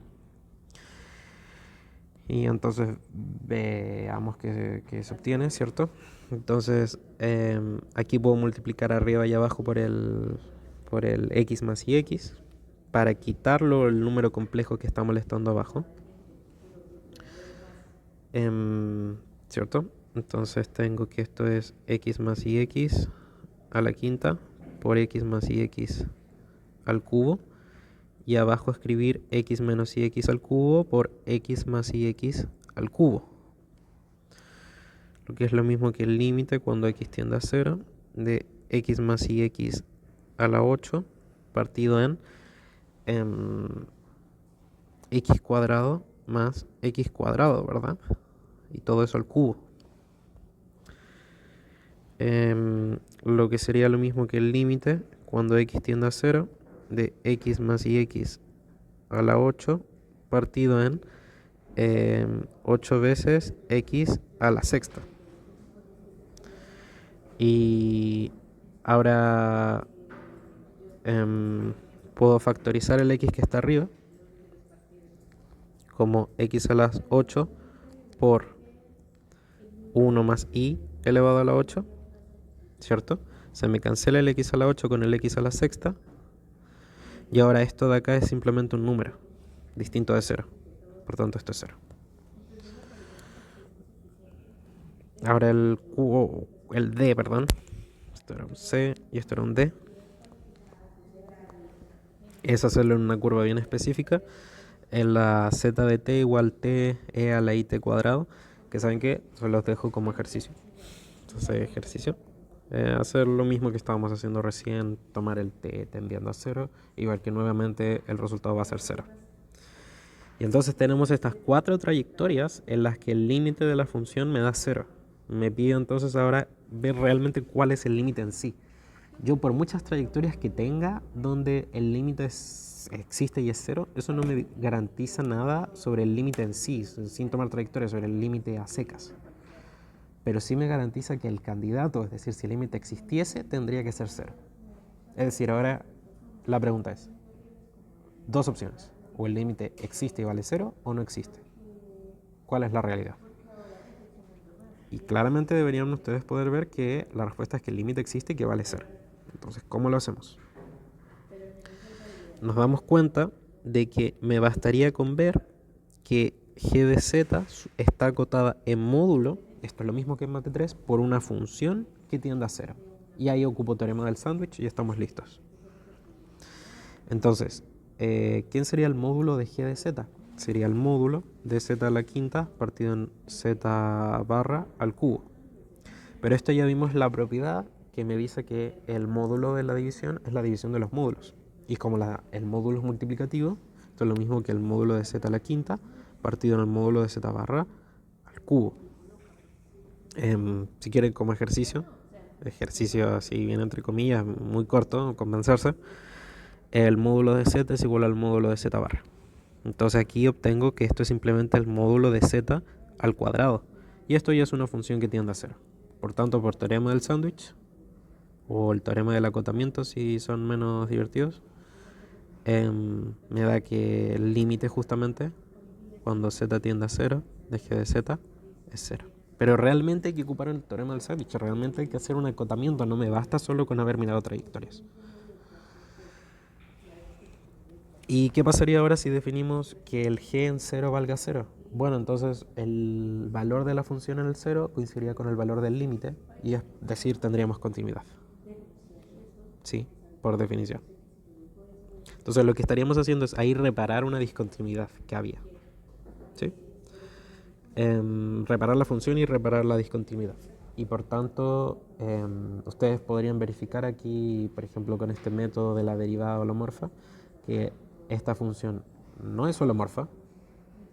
Y entonces veamos que se obtiene, ¿cierto? Entonces aquí puedo multiplicar arriba y abajo por el x más ix para quitarlo el número complejo que está molestando abajo. ¿Cierto? Entonces tengo que esto es x más ix a la quinta por x más ix al cubo. Y abajo escribir x menos ix al cubo por x más ix al cubo. Lo que es lo mismo que el límite cuando x tiende a 0 de x más ix a la 8 partido en x cuadrado más x cuadrado, ¿verdad? Y todo eso al cubo. Lo que sería lo mismo que el límite cuando x tiende a 0 de x más ix a la 8 partido en 8 veces x a la sexta. Y ahora puedo factorizar el x que está arriba como x a las 8 por 1 más y elevado a la 8, ¿cierto? Se me cancela el x a la 8 con el x a la sexta. Y ahora esto de acá es simplemente un número distinto de 0. Por tanto, esto es 0. Ahora el D, perdón. Esto era un C y esto era un D. Es hacerlo en una curva bien específica. En la z de t igual t e a la it cuadrado. Que saben que se los dejo como ejercicio. Entonces, ejercicio. Hacer lo mismo que estábamos haciendo recién. Tomar el t tendiendo a 0. Y ver que nuevamente el resultado va a ser 0. Y entonces tenemos estas 4 trayectorias en las que el límite de la función me da 0. Me pide entonces ahora ver realmente cuál es el límite en sí. Yo por muchas trayectorias que tenga donde el límite existe y es 0, eso no me garantiza nada sobre el límite en sí, sin tomar trayectorias, sobre el límite a secas. Pero sí me garantiza que el candidato, es decir, si el límite existiese, tendría que ser 0. Es decir, ahora la pregunta es, dos opciones. O el límite existe y vale 0 o no existe. ¿Cuál es la realidad? Y claramente deberían ustedes poder ver que la respuesta es que el límite existe y que vale 0. Entonces, ¿cómo lo hacemos? Nos damos cuenta de que me bastaría con ver que g de z está acotada en módulo, esto es lo mismo que en mate 3, por una función que tiende a 0. Y ahí ocupo teorema del sándwich y estamos listos. Entonces, ¿quién sería el módulo de g de z? Sería el módulo de z a la quinta partido en z barra al cubo. Pero esto ya vimos la propiedad que me dice que el módulo de la división es la división de los módulos. Y como el módulo es multiplicativo, esto es lo mismo que el módulo de z a la quinta partido en el módulo de z barra al cubo. Si quieren como ejercicio así bien entre comillas, muy corto, convencerse, el módulo de z es igual al módulo de z barra. Entonces aquí obtengo que esto es simplemente el módulo de z al cuadrado. Y esto ya es una función que tiende a 0. Por tanto, por teorema del sándwich, o el teorema del acotamiento si son menos divertidos, me da que el límite justamente, cuando z tiende a 0, de g de z, es 0. Pero realmente hay que ocupar el teorema del sándwich, realmente hay que hacer un acotamiento, no me basta solo con haber mirado trayectorias. ¿Y qué pasaría ahora si definimos que el g en 0 valga 0? Bueno, entonces el valor de la función en el 0 coincidiría con el valor del límite, y es decir, tendríamos continuidad. Sí, por definición. Entonces lo que estaríamos haciendo es ahí reparar una discontinuidad que había. ¿Sí? Reparar la función y reparar la discontinuidad. Y por tanto, ustedes podrían verificar aquí, por ejemplo, con este método de la derivada holomorfa, que esta función no es holomorfa.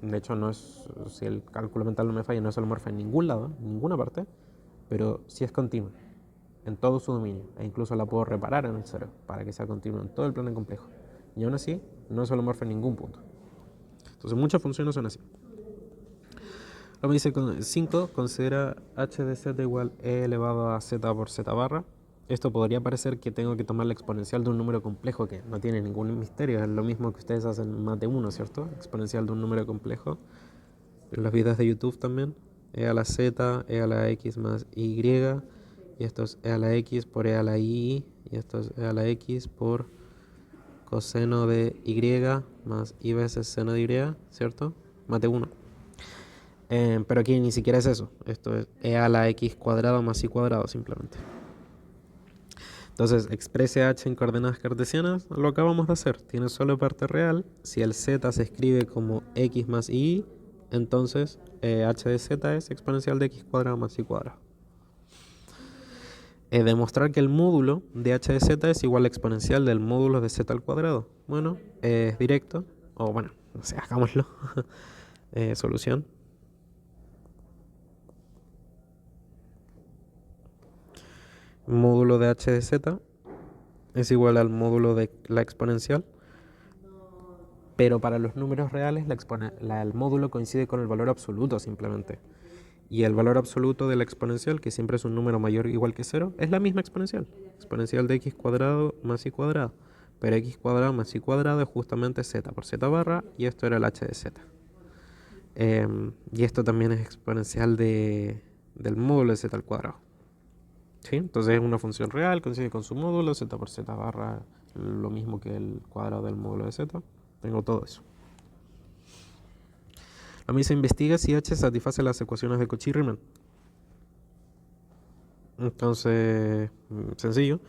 De hecho, no es, si el cálculo mental no me falla, no es holomorfa en ningún lado, en ninguna parte, pero sí es continua en todo su dominio, e incluso la puedo reparar en el 0 para que sea continua en todo el plano complejo. Y aún así, no es holomorfa en ningún punto. Entonces, muchas funciones son así. Luego me dice 5, considera h de z igual e elevado a z por z barra. Esto podría parecer que tengo que tomar la exponencial de un número complejo, que no tiene ningún misterio, es lo mismo que ustedes hacen en mate 1, ¿cierto? Exponencial de un número complejo. En los videos de YouTube también, e a la z, e a la x más y, y esto es e a la x por e a la y, y esto es e a la x por coseno de y más y veces seno de y, ¿cierto? Mate 1. Pero aquí ni siquiera es eso. Esto es e a la x cuadrado más y cuadrado simplemente. Entonces, exprese h en coordenadas cartesianas, lo acabamos de hacer. Tiene solo parte real. Si el z se escribe como x más y, entonces h de z es exponencial de x cuadrado más y cuadrado. Demostrar que el módulo de h de z es igual a exponencial del módulo de z al cuadrado. Bueno, es directo. O bueno, no sé, hagámoslo. Solución. Módulo de h de z es igual al módulo de la exponencial, pero para los números reales el módulo coincide con el valor absoluto simplemente. Y el valor absoluto de la exponencial, que siempre es un número mayor o igual que 0, es la misma exponencial. Exponencial de x cuadrado más y cuadrado. Pero x cuadrado más y cuadrado es justamente z por z barra, y esto era el h de z. Y esto también es exponencial del módulo de z al cuadrado. ¿Sí? Entonces es una función real, coincide con su módulo, z por z barra, lo mismo que el cuadrado del módulo de z. Tengo todo eso. A mí se investiga si h satisface las ecuaciones de Cauchy-Riemann. Entonces, sencillo.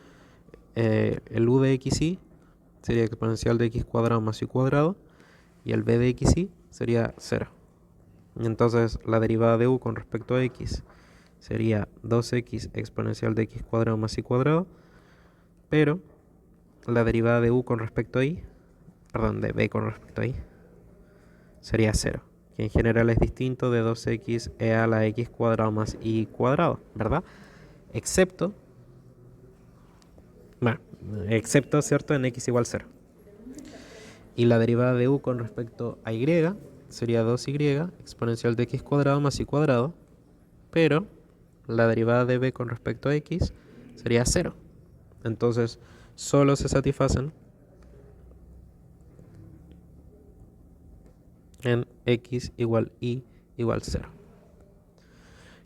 El u de xy sería exponencial de x cuadrado más y cuadrado, y el b de xy sería 0. Y entonces la derivada de u con respecto a x sería 2x exponencial de x cuadrado más y cuadrado, pero la derivada de u con respecto a y, perdón, de b con respecto a y, sería 0, que en general es distinto de 2x e a la x cuadrado más y cuadrado, ¿verdad? Excepto, ¿cierto?, en x igual 0. Y la derivada de u con respecto a y sería 2y exponencial de x cuadrado más y cuadrado, pero la derivada de b con respecto a x sería 0. Entonces, solo se satisfacen en x igual y igual 0.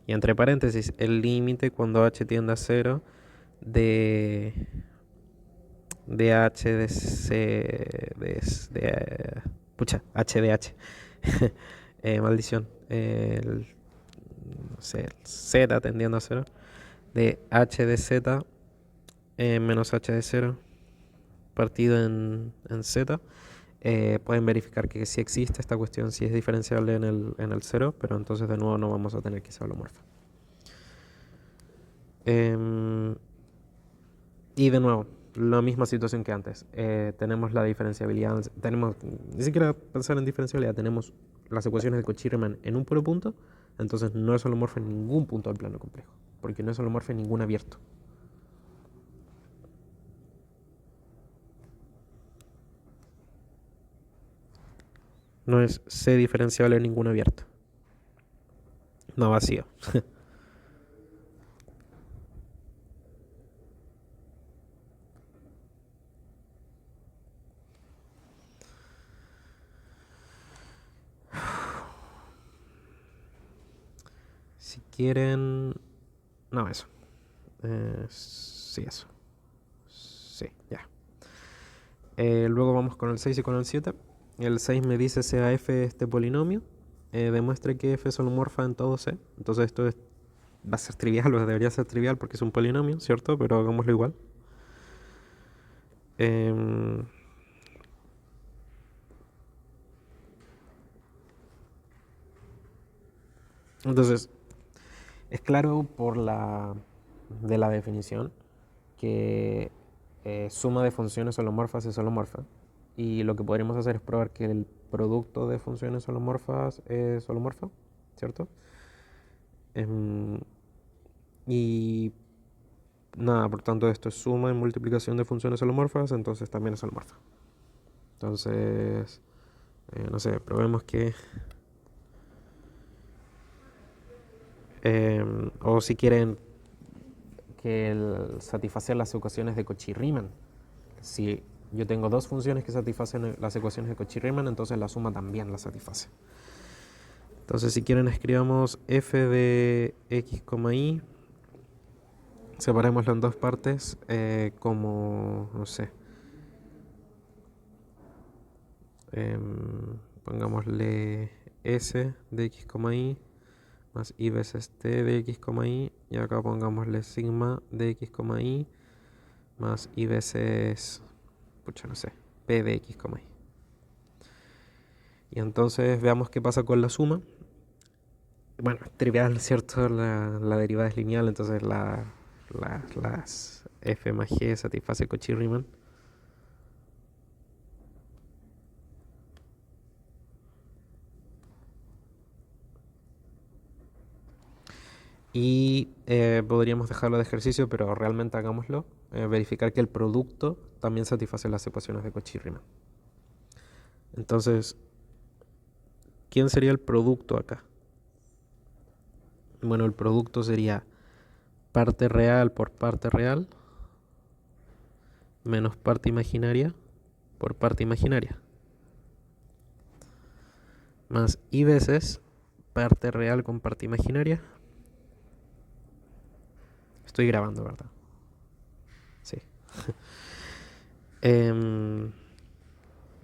Y entre paréntesis, el límite cuando h tiende a 0 de h de c pucha, h de h. Maldición. No sé, el z tendiendo a 0 de h de z menos h de 0 partido en z. Pueden verificar que sí existe esta cuestión, sí es diferenciable en el 0, pero entonces de nuevo no vamos a tener que ser holomorfa. Y de nuevo, la misma situación que antes. Tenemos la diferenciabilidad, ni siquiera pensar en diferenciabilidad, tenemos las ecuaciones de Cauchy-Riemann en un puro punto, entonces no es holomorfa en ningún punto del plano complejo, porque no es holomorfa en ningún abierto. No es C diferenciable en ningún abierto. No vacío. Si quieren... No, eso. Sí, eso. Sí, ya. Luego vamos con el 6 y con el 7. El 6 me dice sea f este polinomio. Demuestre que f es holomorfa en todo C. Entonces esto va a ser trivial, o debería ser trivial porque es un polinomio, ¿cierto? Pero hagámoslo igual. Entonces, es claro de la definición que suma de funciones holomorfas es holomorfa. Y lo que podríamos hacer es probar que el producto de funciones holomorfas es holomorfa, ¿cierto? Y nada, por tanto esto es suma y multiplicación de funciones holomorfas, entonces también es holomorfa. Entonces, no sé, probemos que... o si quieren que satisfacer las ecuaciones de Cauchy-Riemann. Si yo tengo dos funciones que satisfacen las ecuaciones de Cauchy-Riemann, entonces la suma también la satisface. Entonces si quieren escribamos f de x, y, separémoslo en dos partes, como, no sé, pongámosle s de x, y más i veces t de x, y, y acá pongámosle sigma de x, y más i veces, pucha, no sé, p de x, y. Y entonces veamos qué pasa con la suma. Bueno, trivial, ¿cierto? La derivada es lineal, entonces las f más g satisface Cauchy-Riemann. Y podríamos dejarlo de ejercicio, pero realmente hagámoslo. Verificar que el producto también satisface las ecuaciones de Cauchy-Riemann. Entonces, ¿quién sería el producto acá? Bueno, el producto sería parte real por parte real menos parte imaginaria por parte imaginaria. Más i veces parte real con parte imaginaria. Estoy grabando, ¿verdad? Sí.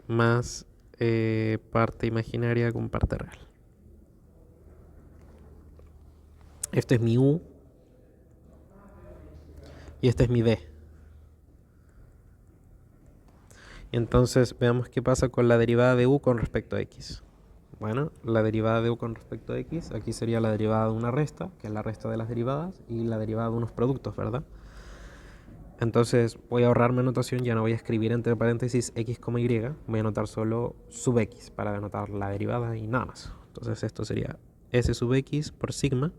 Más parte imaginaria con parte real. Este es mi u y este es mi d. Y entonces veamos qué pasa con la derivada de u con respecto a x. Bueno, la derivada de u con respecto a x, aquí sería la derivada de una resta, que es la resta de las derivadas, y la derivada de unos productos, ¿verdad? Entonces voy a ahorrarme notación, ya no voy a escribir entre paréntesis x, y, voy a anotar solo sub x para denotar la derivada y nada más. Entonces esto sería s sub x por sigma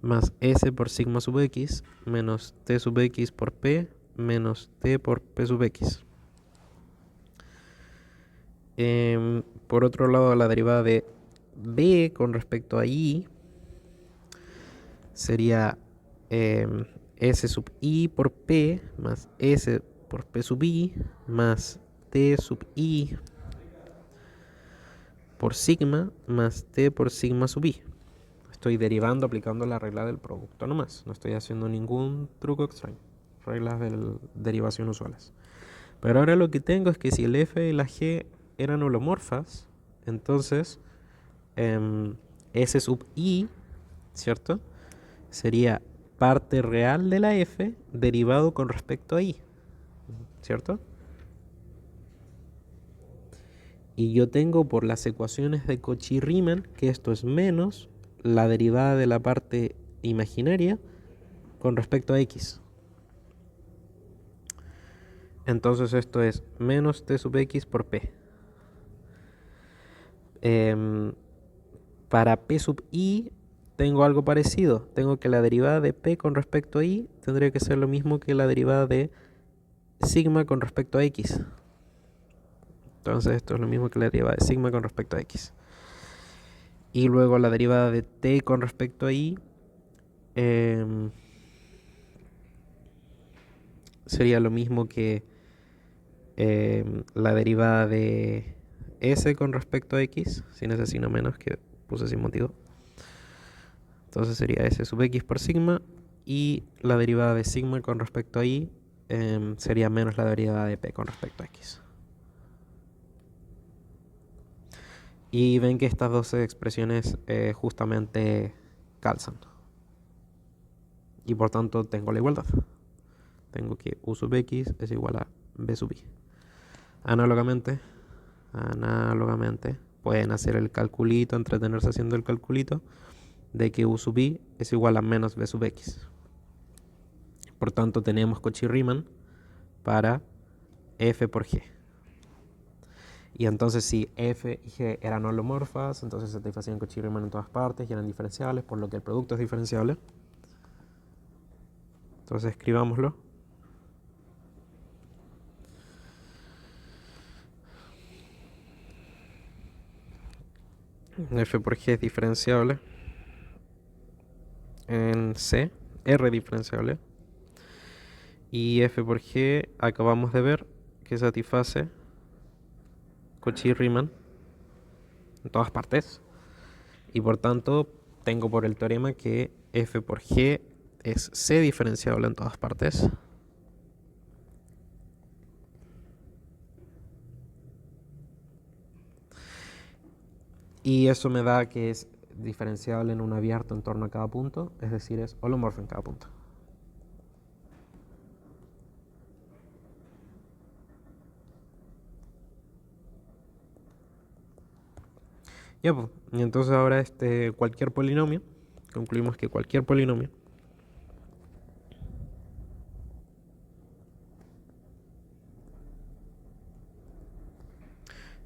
más s por sigma sub x menos t sub x por p menos t por p sub x. Por otro lado, la derivada de b con respecto a y sería s sub i por p más s por p sub i más t sub i por sigma más t por sigma sub i. Estoy derivando aplicando la regla del producto nomás. No estoy haciendo ningún truco extraño. Reglas de derivación usuales. Pero ahora lo que tengo es que si el f y la g eran holomorfas, entonces S sub i, ¿cierto? Sería parte real de la f derivado con respecto a i, ¿cierto? Y yo tengo por las ecuaciones de Cauchy-Riemann que esto es menos la derivada de la parte imaginaria con respecto a x. Entonces esto es menos t sub x por p. Para p sub i tengo algo parecido. Tengo que la derivada de p con respecto a i tendría que ser lo mismo que la derivada de sigma con respecto a x. Entonces esto es lo mismo que la derivada de sigma con respecto a x. Y luego la derivada de t con respecto a i sería lo mismo que la derivada de s con respecto a x, sin ese sino menos que puse sin motivo. Entonces sería s sub x por sigma, y la derivada de sigma con respecto a y sería menos la derivada de p con respecto a x. Y ven que estas dos expresiones justamente calzan. Y por tanto tengo la igualdad. Tengo que u sub x es igual a b sub y. Análogamente, pueden hacer el calculito, entretenerse haciendo el calculito de que u sub i es igual a menos b sub x. Por tanto, tenemos Cauchy-Riemann para f por g. Y entonces, si f y g eran holomorfas, entonces se satisfacían Cauchy-Riemann en todas partes y eran diferenciables, por lo que el producto es diferenciable. Entonces, escribámoslo. F por g es diferenciable en C, R diferenciable. Y f por g acabamos de ver que satisface Cauchy-Riemann en todas partes. Y por tanto, tengo por el teorema que f por g es C diferenciable en todas partes. Y eso me da que es diferenciable en un abierto en torno a cada punto, es decir, es holomorfo en cada punto. Ya, pues, y entonces ahora cualquier polinomio, concluimos que cualquier polinomio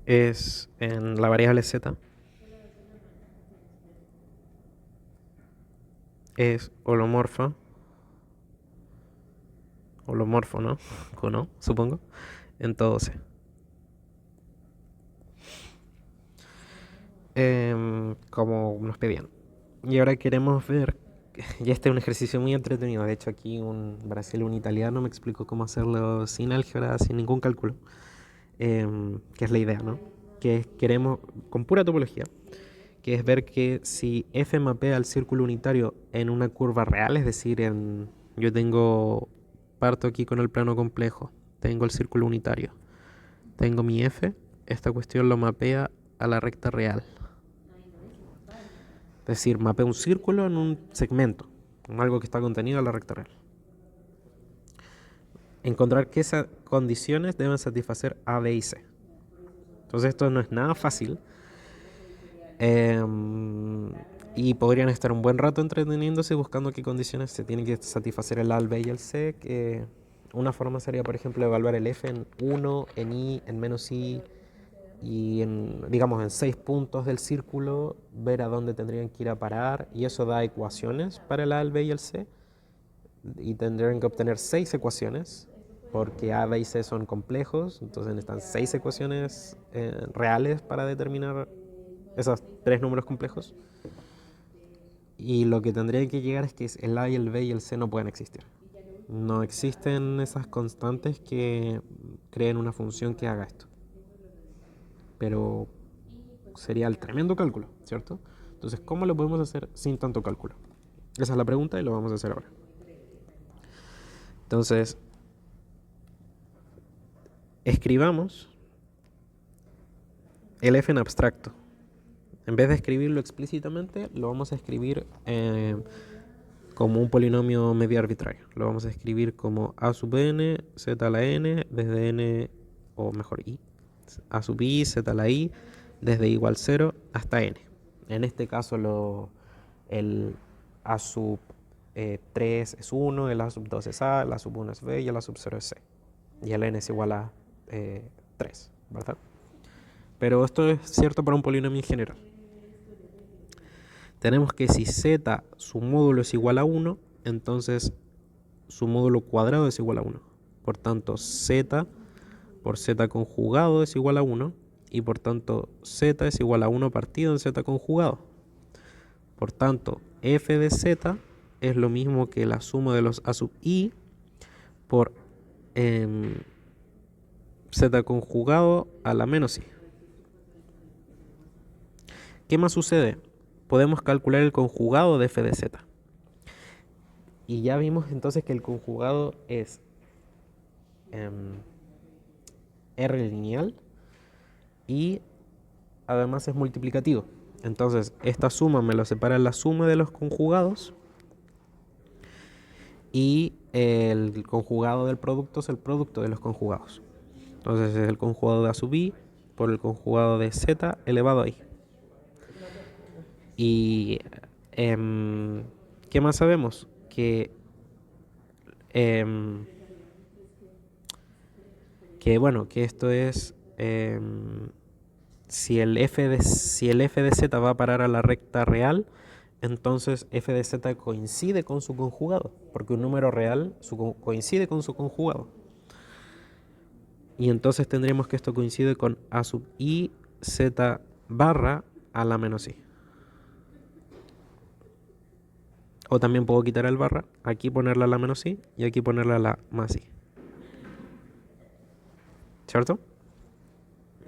es en la variable z, es holomorfo, ¿no? O no, supongo, en todo C. Como nos pedían. Y ahora queremos ver, y este es un ejercicio muy entretenido. De hecho, aquí un italiano me explicó cómo hacerlo sin álgebra, sin ningún cálculo, que es la idea, ¿no? Que queremos, con pura topología, que es ver que si f mapea al círculo unitario en una curva real, es decir, yo parto aquí con el plano complejo, tengo el círculo unitario, tengo mi f, esta cuestión lo mapea a la recta real. Es decir, mapea un círculo en un segmento, en algo que está contenido a la recta real. Encontrar que esas condiciones deben satisfacer A, B y C. Entonces esto no es nada fácil. Y podrían estar un buen rato entreteniéndose buscando qué condiciones se tienen que satisfacer el A, el B y el C. Que una forma sería, por ejemplo, evaluar el F en 1, en I, en menos I, y digamos en 6 puntos del círculo, ver a dónde tendrían que ir a parar, y eso da ecuaciones para el A, el B y el C, y tendrían que obtener 6 ecuaciones, porque A, B y C son complejos, entonces necesitan 6 ecuaciones reales para determinar esos 3 números complejos. Y lo que tendría que llegar es que el A y el B y el C no pueden existir. No existen esas constantes que creen una función que haga esto. Pero sería el tremendo cálculo, ¿cierto? Entonces, ¿cómo lo podemos hacer sin tanto cálculo? Esa es la pregunta y lo vamos a hacer ahora. Entonces, escribamos el f en abstracto. En vez de escribirlo explícitamente, lo vamos a escribir como un polinomio medio arbitrario. Lo vamos a escribir como a sub n, z a la n, desde n, o mejor i, a sub i, z a la i, desde igual 0 hasta n. En este caso el a sub 3 es 1, el a sub 2 es a, el a sub 1 es b y el a sub 0 es c. Y el n es igual a 3, ¿verdad? Pero esto es cierto para un polinomio en general. Tenemos que si z su módulo es igual a 1, entonces su módulo cuadrado es igual a 1. Por tanto, z por z conjugado es igual a 1 y por tanto z es igual a 1 partido en z conjugado. Por tanto, f de z es lo mismo que la suma de los a sub i por z conjugado a la menos i. ¿Qué más sucede? Podemos calcular el conjugado de f de z. Y ya vimos entonces que el conjugado es R lineal y además es multiplicativo. Entonces esta suma me lo separa en la suma de los conjugados y el conjugado del producto es el producto de los conjugados. Entonces es el conjugado de a sub i por el conjugado de z elevado a i. Y ¿qué más sabemos? Que bueno, que esto es si el f de z va a parar a la recta real, entonces f de z coincide con su conjugado, porque un número real coincide con su conjugado. Y entonces tendremos que esto coincide con a sub i z barra a la menos i. O también puedo quitar el barra, aquí ponerla a la menos i y aquí ponerla a la más i. ¿Cierto?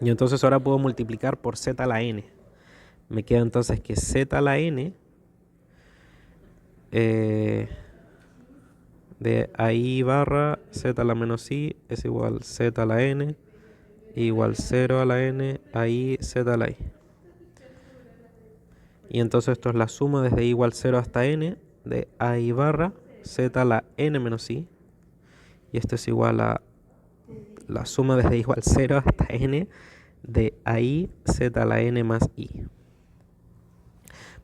Y entonces ahora puedo multiplicar por z a la n. Me queda entonces que z a la n de ahí barra z a la menos i es igual z a la n igual 0 a la n ahí z a la i. Y entonces esto es la suma desde i igual 0 hasta n de ahí barra z a la n menos i. Y esto es igual a la suma desde i igual 0 hasta n de ahí z a la n más i.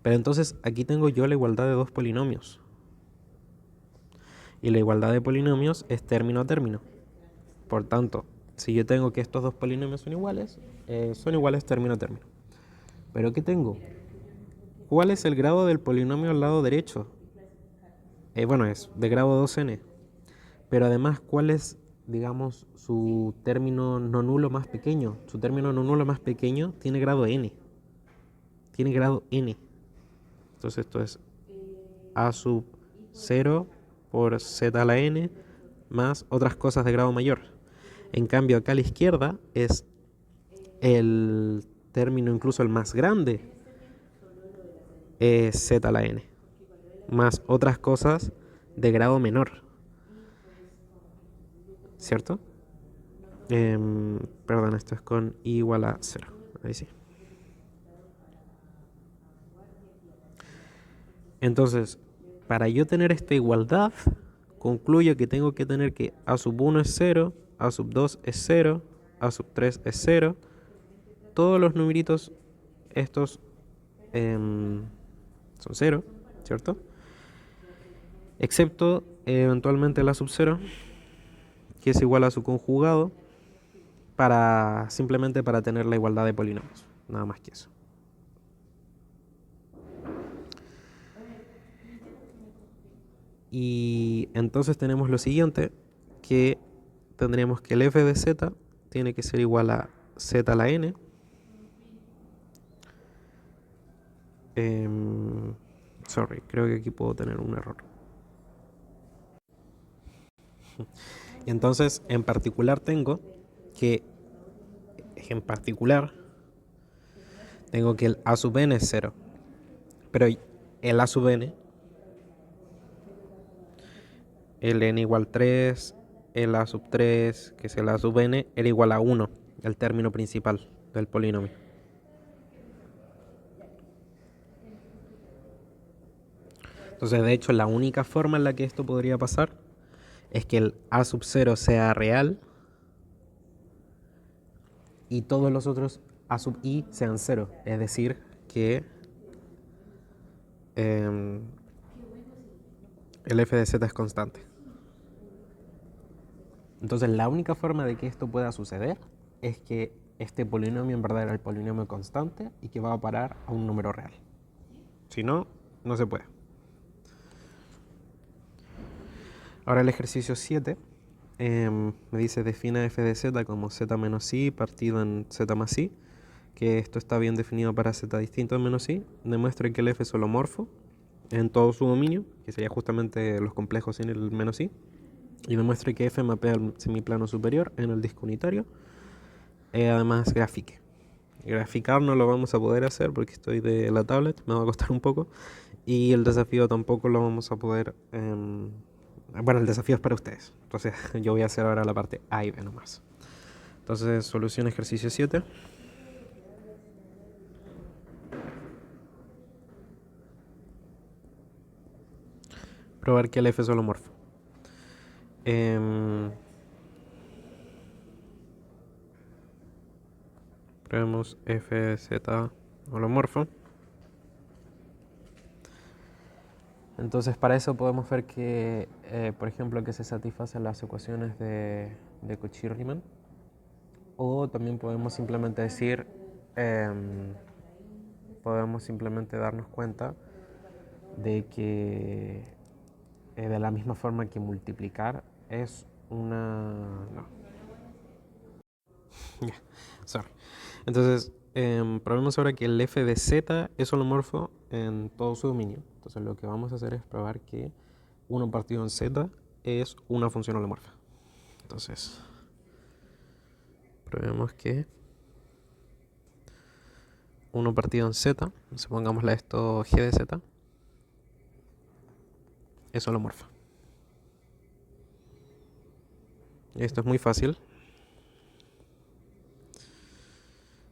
Pero entonces aquí tengo yo la igualdad de dos polinomios. Y la igualdad de polinomios es término a término. Por tanto, si yo tengo que estos dos polinomios son iguales término a término. ¿Pero qué tengo? ¿Cuál es el grado del polinomio al lado derecho? Bueno, es de grado 2n. Pero además, ¿cuál es, digamos, su término no nulo más pequeño? Su término no nulo más pequeño tiene grado n. Tiene grado n. Entonces esto es a sub 0 por z a la n más otras cosas de grado mayor. En cambio acá a la izquierda es el término incluso el más grande, es z a la n, más otras cosas de grado menor. ¿Cierto? Perdón, esto es con i igual a 0. Ahí sí. Entonces, para yo tener esta igualdad, concluyo que tengo que tener que a sub 1 es 0, a sub 2 es 0, a sub 3 es 0. Todos los numeritos estos son 0, ¿cierto? Excepto eventualmente la sub 0, que es igual a su conjugado, simplemente para tener la igualdad de polinomios. Nada más que eso. Y entonces tenemos lo siguiente, que tendríamos que el f de z tiene que ser igual a z a la n creo que aquí puedo tener un error. Y entonces en particular tengo que el a sub n es 0. Pero el a sub n, el n igual 3, el a sub 3, que es el a sub n, era igual a 1, el término principal del polinomio. Entonces, de hecho, la única forma en la que esto podría pasar es que el a sub 0 sea real y todos los otros a sub i sean 0. Es decir, que el f de z es constante. Entonces, la única forma de que esto pueda suceder es que este polinomio en verdad era el polinomio constante y que va a parar a un número real. Si no, no se puede. Ahora el ejercicio 7 me dice defina f de z como z menos i partido en z más i, que esto está bien definido para z distinto de menos i. Demuestre que el f es holomorfo en todo su dominio, que sería justamente los complejos sin el menos i. Y demuestre que f mapea al semiplano superior en el disco unitario. Además grafique. Graficar no lo vamos a poder hacer porque estoy de la tablet, me va a costar un poco. Y el desafío tampoco lo vamos a poder... bueno, el desafío es para ustedes. Entonces yo voy a hacer ahora la parte A y B nomás. Entonces, solución ejercicio 7. Probar que el f es holomorfo. Probemos f de z holomorfo. Entonces para eso podemos ver que, por ejemplo, que se satisfacen las ecuaciones de Cauchy-Riemann. O también podemos simplemente decir, podemos simplemente darnos cuenta de que de la misma forma que multiplicar es una... No. Sorry. Entonces, probemos ahora que el f de z es holomorfo en todo su dominio. Entonces lo que vamos a hacer es probar que 1 partido en z es una función holomorfa. Entonces, probemos que 1 partido en z, supongámosle esto g de z, es holomorfa. Esto es muy fácil.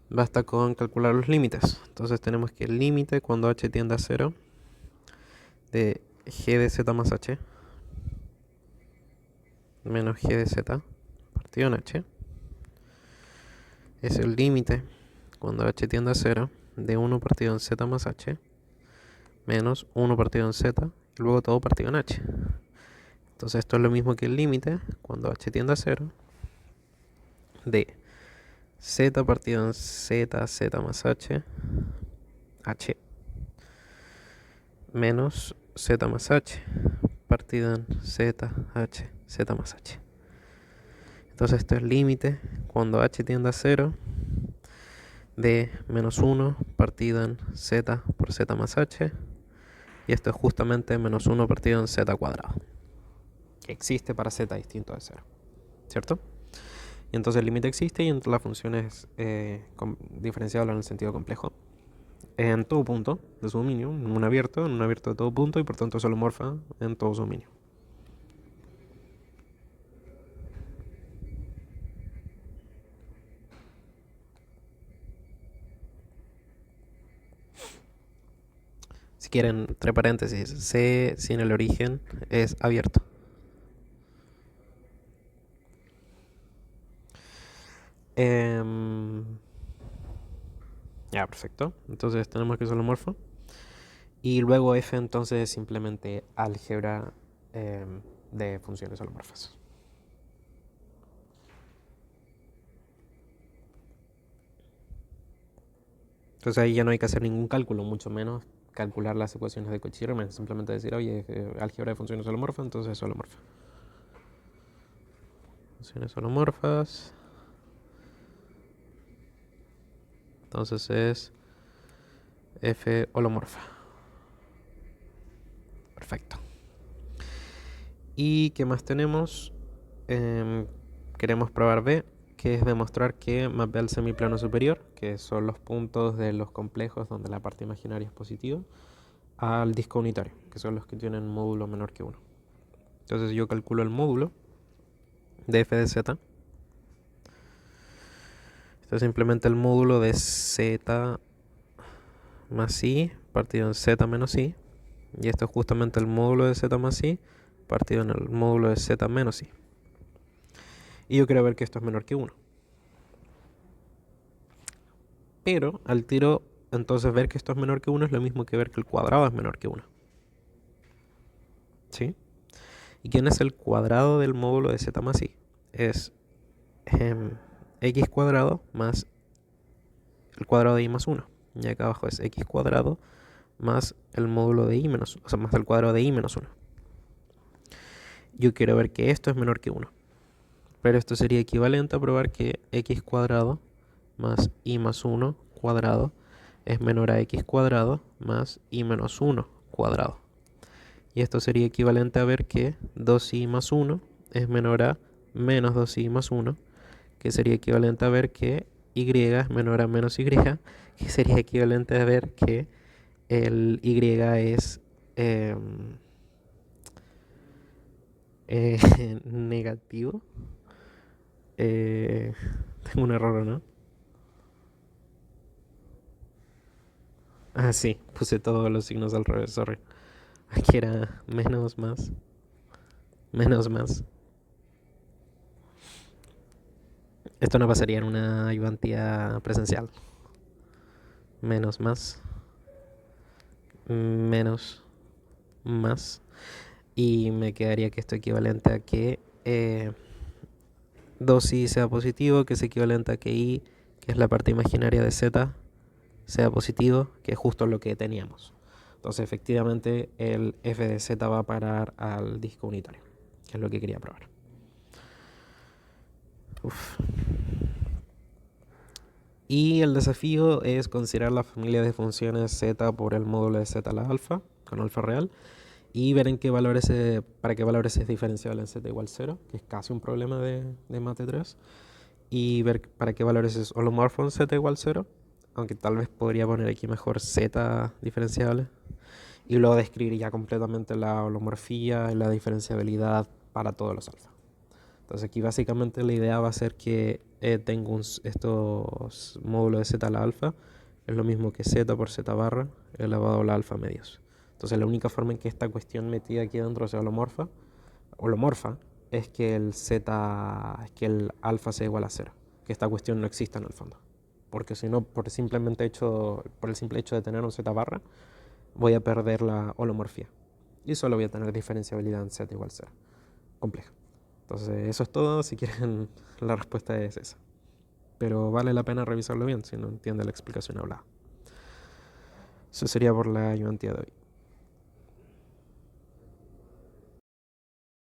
Basta con calcular los límites. Entonces tenemos que el límite cuando h tiende a 0 de g de z más h menos g de z partido en h es el límite cuando h tiende a 0 de 1 partido en z más h menos 1 partido en z y luego todo partido en h. Entonces esto es lo mismo que el límite cuando h tiende a 0 de z partido en z, z más h, h, menos z más h, partido en z, h, z más h. Entonces esto es límite cuando h tiende a 0 de menos 1 partido en z por z más h. Y esto es justamente menos 1 partido en z cuadrado, que existe para z distinto de 0, ¿cierto? Y entonces el límite existe y entonces la función es diferenciable en el sentido complejo en todo punto de su dominio, en un abierto de todo punto y por tanto es holomorfa en todo su dominio. Si quieren, entre paréntesis, C sin el origen es abierto. Ya, perfecto. Entonces tenemos que es holomorfo. Y luego f entonces es simplemente álgebra de funciones holomorfas. Entonces ahí ya no hay que hacer ningún cálculo, mucho menos calcular las ecuaciones de Cauchy-Riemann. Simplemente decir, oye, álgebra de funciones holomorfas, entonces es holomorfa. Funciones holomorfas. Entonces es f holomorfa. Perfecto. ¿Y qué más tenemos? Queremos probar B, que es demostrar que mapea el semiplano superior, que son los puntos de los complejos donde la parte imaginaria es positiva, al disco unitario, que son los que tienen módulo menor que 1. Entonces yo calculo el módulo de f de z. Esto es simplemente el módulo de z más i partido en z menos i. Y esto es justamente el módulo de z más i partido en el módulo de z menos i. Y yo quiero ver que esto es menor que 1. Pero al tiro, entonces ver que esto es menor que 1 es lo mismo que ver que el cuadrado es menor que 1. ¿Sí? ¿Y quién es el cuadrado del módulo de z más i? Es x cuadrado más el cuadrado de i más 1. Y acá abajo es x cuadrado más el módulo de i menos 1, o sea, más el cuadrado de i menos 1. Yo quiero ver que esto es menor que 1. Pero esto sería equivalente a probar que x cuadrado más i más 1 cuadrado es menor a x cuadrado más i menos 1 cuadrado. Y esto sería equivalente a ver que 2i más 1 es menor a menos 2i más 1, que sería equivalente a ver que y es menor a menos y, que sería equivalente a ver que el y es negativo. Tengo un error, ¿no? Ah, sí, puse todos los signos al revés, sorry. Aquí era menos más, menos más. Esto no pasaría en una ayudantía presencial. Menos más, menos más. Y me quedaría que esto equivalente a que 2i sea positivo, que es equivalente a que i, que es la parte imaginaria de z, sea positivo, que es justo lo que teníamos. Entonces efectivamente el f de z va a parar al disco unitario, que es lo que quería probar. Y el desafío es considerar la familia de funciones z por el módulo de z a la alfa, con alfa real, y ver en qué valores para qué valores es diferenciable en z igual 0, que es casi un problema de mate 3, y ver para qué valores es holomorfo en z igual 0, aunque tal vez podría poner aquí mejor z diferenciable, y luego describir ya completamente la holomorfía y la diferenciabilidad para todos los alfa. Entonces aquí básicamente la idea va a ser que tengo estos módulos de z a la alfa, es lo mismo que z por z barra elevado a la alfa medios. Entonces la única forma en que esta cuestión metida aquí dentro sea holomorfa es que el alfa sea igual a 0, que esta cuestión no exista en el fondo. Porque si no, por el simple hecho de tener un z barra, voy a perder la holomorfía. Y solo voy a tener diferenciabilidad en z igual 0. Complejo. Entonces eso es todo. Si quieren, la respuesta es esa. Pero vale la pena revisarlo bien si no entiende la explicación hablada. Eso sería por la ayudantía de hoy.